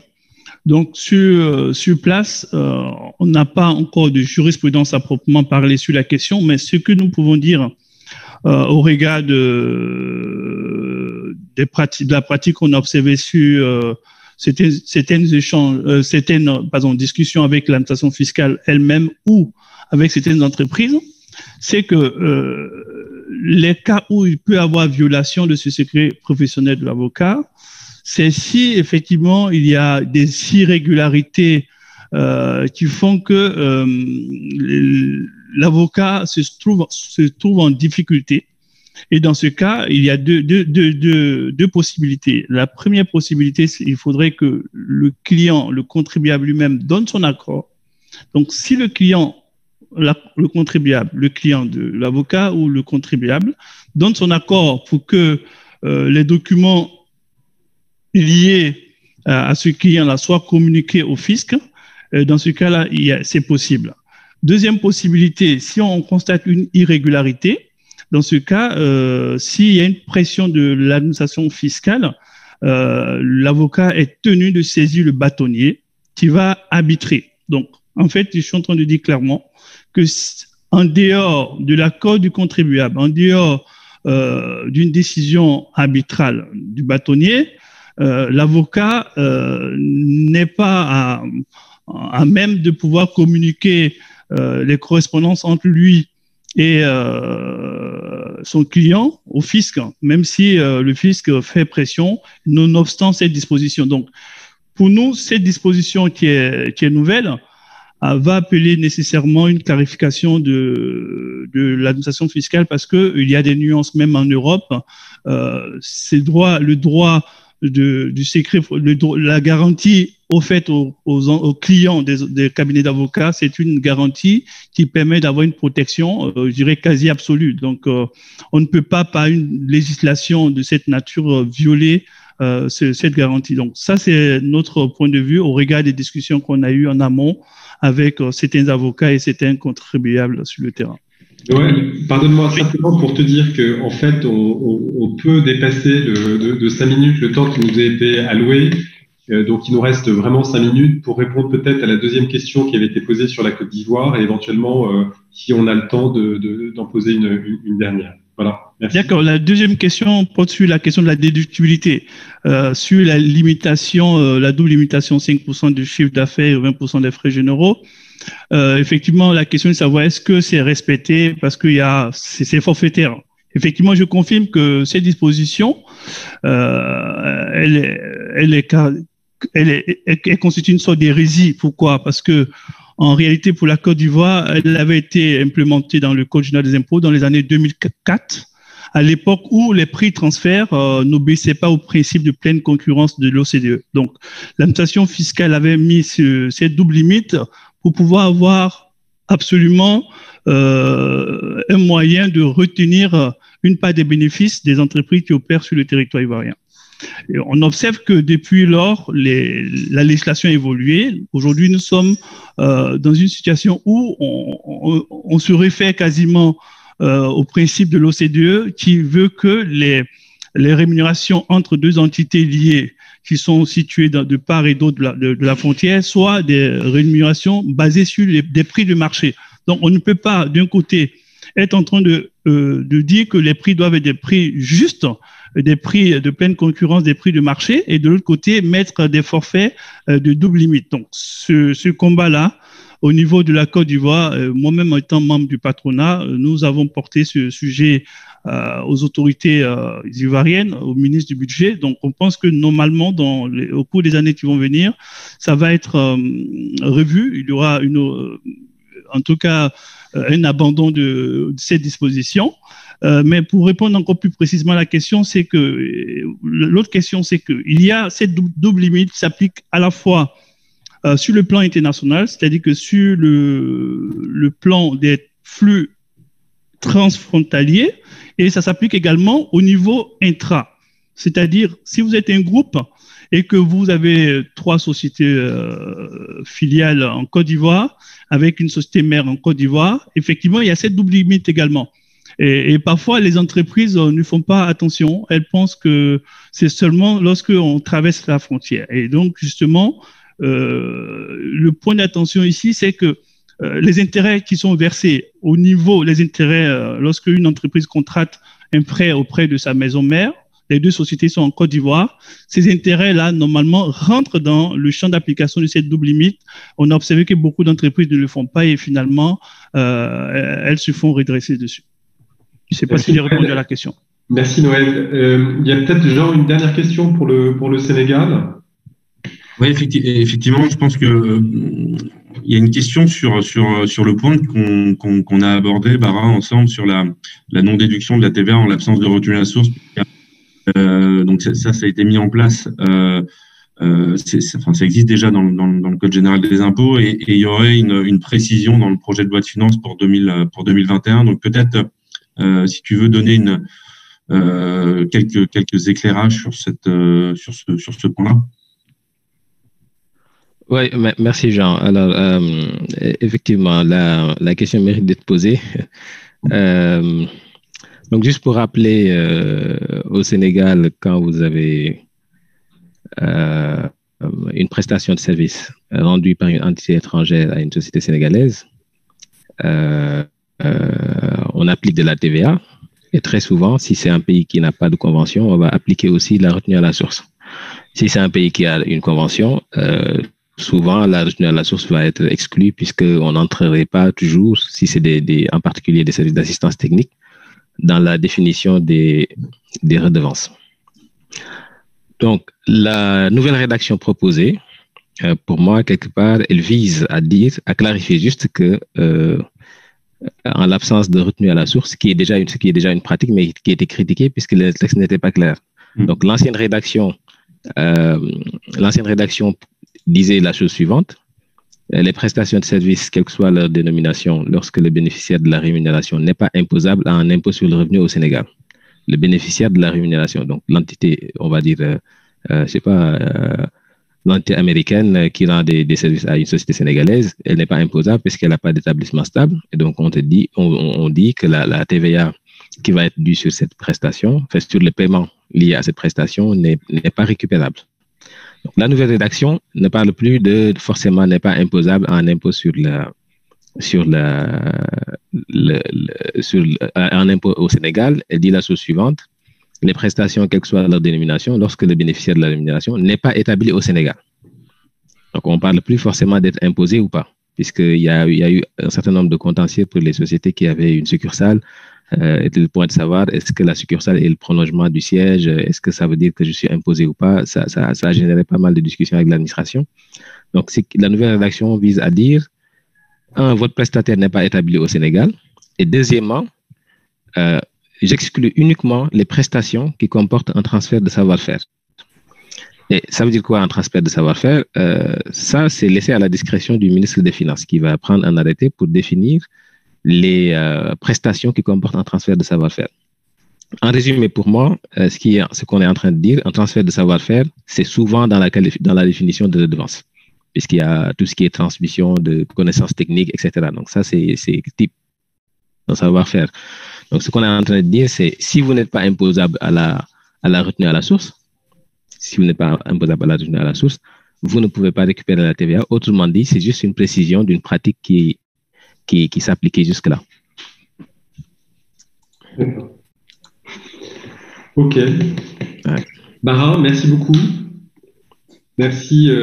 Donc, sur place, on n'a pas encore de jurisprudence à proprement parler sur la question, mais ce que nous pouvons dire au regard de la pratique qu'on a observée sur certaines discussions avec l'administration fiscale elle-même ou avec certaines entreprises, c'est que les cas où il peut y avoir violation de ce secret professionnel de l'avocat, c'est si effectivement il y a des irrégularités qui font que l'avocat se trouve en difficulté. Et dans ce cas, il y a deux possibilités. La première possibilité, c'est qu'il faudrait que le client, le contribuable lui-même, donne son accord. Donc, si le client, le contribuable, le client de l'avocat ou le contribuable donne son accord pour que les documents liés à ce client-là soient communiqués au fisc, dans ce cas-là, c'est possible. Deuxième possibilité, si on constate une irrégularité, dans ce cas, s'il y a une pression de l'administration fiscale, l'avocat est tenu de saisir le bâtonnier qui va arbitrer. Donc, en fait, je suis en train de dire clairement que en dehors de l'accord du contribuable, en dehors d'une décision arbitrale du bâtonnier, l'avocat n'est pas à même de pouvoir communiquer les correspondances entre lui et son client au fisc, même si le fisc fait pression, nonobstant cette disposition. Donc, pour nous, cette disposition qui est nouvelle va appeler nécessairement une clarification de l'administration fiscale parce que il y a des nuances même en Europe. Le droit du secret, la garantie offerte aux clients des cabinets d'avocats, c'est une garantie qui permet d'avoir une protection, je dirais, quasi absolue. Donc, on ne peut pas, par une législation de cette nature, violer cette garantie. Donc, ça, c'est notre point de vue au regard des discussions qu'on a eues en amont avec certains avocats et certains contribuables sur le terrain. Ouais, pardonne-moi simplement pour te dire que en fait, on peut dépasser de 5 minutes le temps qui nous a été alloué. Donc, il nous reste vraiment 5 minutes pour répondre peut-être à la deuxième question qui avait été posée sur la Côte d'Ivoire et éventuellement, si on a le temps, d'en poser une dernière. Voilà. Merci. D'accord. La deuxième question porte sur la question de la déductibilité, sur la limitation, la double limitation 5% du chiffre d'affaires et 20% des frais généraux. Effectivement, la question est de savoir est-ce que c'est respecté parce que c'est forfaitaire. Effectivement, je confirme que cette disposition, elle constitue une sorte d'hérésie. Pourquoi? Parce que en réalité, pour la Côte d'Ivoire, elle avait été implémentée dans le Code général des impôts dans les années 2004, à l'époque où les prix transferts n'obéissaient pas au principe de pleine concurrence de l'OCDE. Donc, l'administration fiscale avait mis cette double limite pour pouvoir avoir absolument un moyen de retenir une part des bénéfices des entreprises qui opèrent sur le territoire ivoirien. Et on observe que depuis lors, la législation a évolué. Aujourd'hui, nous sommes dans une situation où on se réfère quasiment au principe de l'OCDE qui veut que les rémunérations entre deux entités liées qui sont situées de part et d'autre de la frontière soient des rémunérations basées sur des prix de marché. Donc, on ne peut pas, d'un côté, être en train de dire que les prix doivent être des prix justes, des prix de pleine concurrence, des prix de marché, et de l'autre côté, mettre des forfaits de double limite. Donc, ce combat-là, au niveau de la Côte d'Ivoire, moi-même étant membre du patronat, nous avons porté ce sujet aux autorités ivoiriennes, au ministre du Budget. Donc, on pense que normalement, au cours des années qui vont venir, ça va être revu. Il y aura en tout cas un abandon de cette disposition. Mais pour répondre encore plus précisément à la question, c'est que l'autre question, c'est que il y a cette double limite qui s'applique à la fois sur le plan international, c'est-à-dire que sur le plan des flux transfrontaliers, et ça s'applique également au niveau intra. C'est-à-dire, si vous êtes un groupe et que vous avez 3 sociétés filiales en Côte d'Ivoire, avec une société mère en Côte d'Ivoire, effectivement, il y a cette double limite également. Et parfois, les entreprises ne font pas attention. Elles pensent que c'est seulement lorsqu'on traverse la frontière. Et donc, justement, le point d'attention ici, c'est que les intérêts qui sont versés lorsque une entreprise contracte un prêt auprès de sa maison mère, les deux sociétés sont en Côte d'Ivoire. Ces intérêts-là, normalement, rentrent dans le champ d'application de cette double limite. On a observé que beaucoup d'entreprises ne le font pas et finalement, elles se font redresser dessus. Je ne sais pas si j'ai répondu à la question. Merci Noël. Il y a peut-être une dernière question pour le Sénégal. Oui, effectivement, je pense que il y a une question sur le point qu'on a abordé, Bara, ensemble, sur la non-déduction de la TVA en l'absence de retenue à la source. Donc ça a été mis en place. Ça existe déjà dans le Code général des impôts et il y aurait une précision dans le projet de loi de finances pour 2021. Donc peut-être, si tu veux donner quelques éclairages sur ce point-là. Oui, merci Jean. Alors, effectivement, la question mérite d'être posée. Donc, juste pour rappeler, au Sénégal, quand vous avez une prestation de service rendue par une entité étrangère à une société sénégalaise, on applique de la TVA. Et très souvent, si c'est un pays qui n'a pas de convention, on va appliquer aussi la retenue à la source. Si c'est un pays qui a une convention, souvent la retenue à la source va être exclue puisqu'on n'entrerait pas toujours, si c'est en particulier des services d'assistance technique, dans la définition des redevances. Donc, la nouvelle rédaction proposée, pour moi, quelque part, elle vise à clarifier juste que en l'absence de retenue à la source, qui est déjà une pratique, mais qui a été critiquée puisque le texte n'était pas clair. Donc, l'ancienne rédaction disait la chose suivante: les prestations de services, quelle que soit leur dénomination, lorsque le bénéficiaire de la rémunération n'est pas imposable à un impôt sur le revenu au Sénégal. Le bénéficiaire de la rémunération, donc l'entité, on va dire, l'entité américaine qui rend des services à une société sénégalaise, elle n'est pas imposable parce qu'elle n'a pas d'établissement stable. Et donc, on dit que la TVA qui va être due sur cette prestation, enfin, sur le paiement lié à cette prestation, n'est pas récupérable. Donc, la nouvelle rédaction ne parle plus forcément n'est pas imposable à un impôt un impôt au Sénégal. Elle dit la chose suivante: les prestations, quelle que soit leur dénomination, lorsque le bénéficiaire de la rémunération n'est pas établi au Sénégal. Donc, on ne parle plus forcément d'être imposé ou pas, puisqu'il y a eu un certain nombre de contentieux pour les sociétés qui avaient une succursale. Et le point de savoir, est-ce que la succursale est le prolongement du siège? Est-ce que ça veut dire que je suis imposé ou pas? Ça a généré pas mal de discussions avec l'administration. Donc, la nouvelle rédaction vise à dire, un, votre prestataire n'est pas établi au Sénégal. Et deuxièmement, j'exclus uniquement les prestations qui comportent un transfert de savoir-faire. Et ça veut dire quoi, un transfert de savoir-faire? Ça, c'est laissé à la discrétion du ministre des Finances qui va prendre un arrêté pour définir les prestations qui comportent un transfert de savoir-faire. En résumé, pour moi, ce qu'on est en train de dire, un transfert de savoir-faire, c'est souvent dans la définition de redevance, puisqu'il y a tout ce qui est transmission de connaissances techniques, etc. Donc ça, c'est type de savoir-faire. Donc, ce qu'on est en train de dire, c'est si vous n'êtes pas imposable à la retenue à la source, vous ne pouvez pas récupérer la TVA. Autrement dit, c'est juste une précision d'une pratique qui s'appliquait jusque-là. Ok. Ouais. Bara, merci beaucoup. Merci à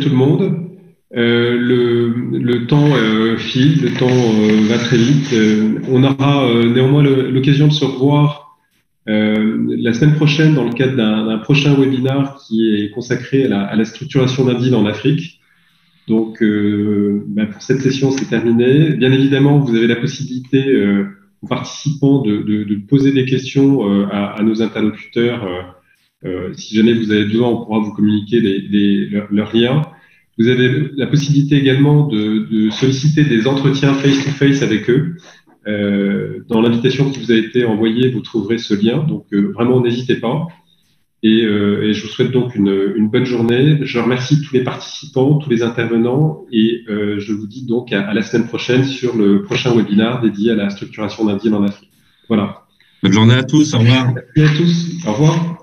tout le monde. Le temps file, le temps va très vite. On aura néanmoins l'occasion de se revoir la semaine prochaine dans le cadre d'un prochain webinaire qui est consacré à la structuration d'un deal en Afrique. Donc, pour cette session, c'est terminé. Bien évidemment, vous avez la possibilité, aux participants, de poser des questions à nos interlocuteurs. Si jamais vous avez besoin, on pourra vous communiquer leurs liens. Vous avez la possibilité également de solliciter des entretiens face-to-face avec eux. Dans l'invitation qui vous a été envoyée, vous trouverez ce lien. Donc, vraiment, n'hésitez pas. Et je vous souhaite donc une bonne journée. Je remercie tous les participants, tous les intervenants, et je vous dis donc à la semaine prochaine sur le prochain webinaire dédié à la structuration d'un deal en Afrique. Voilà. Bonne journée à tous. Au revoir. Merci à tous. Au revoir.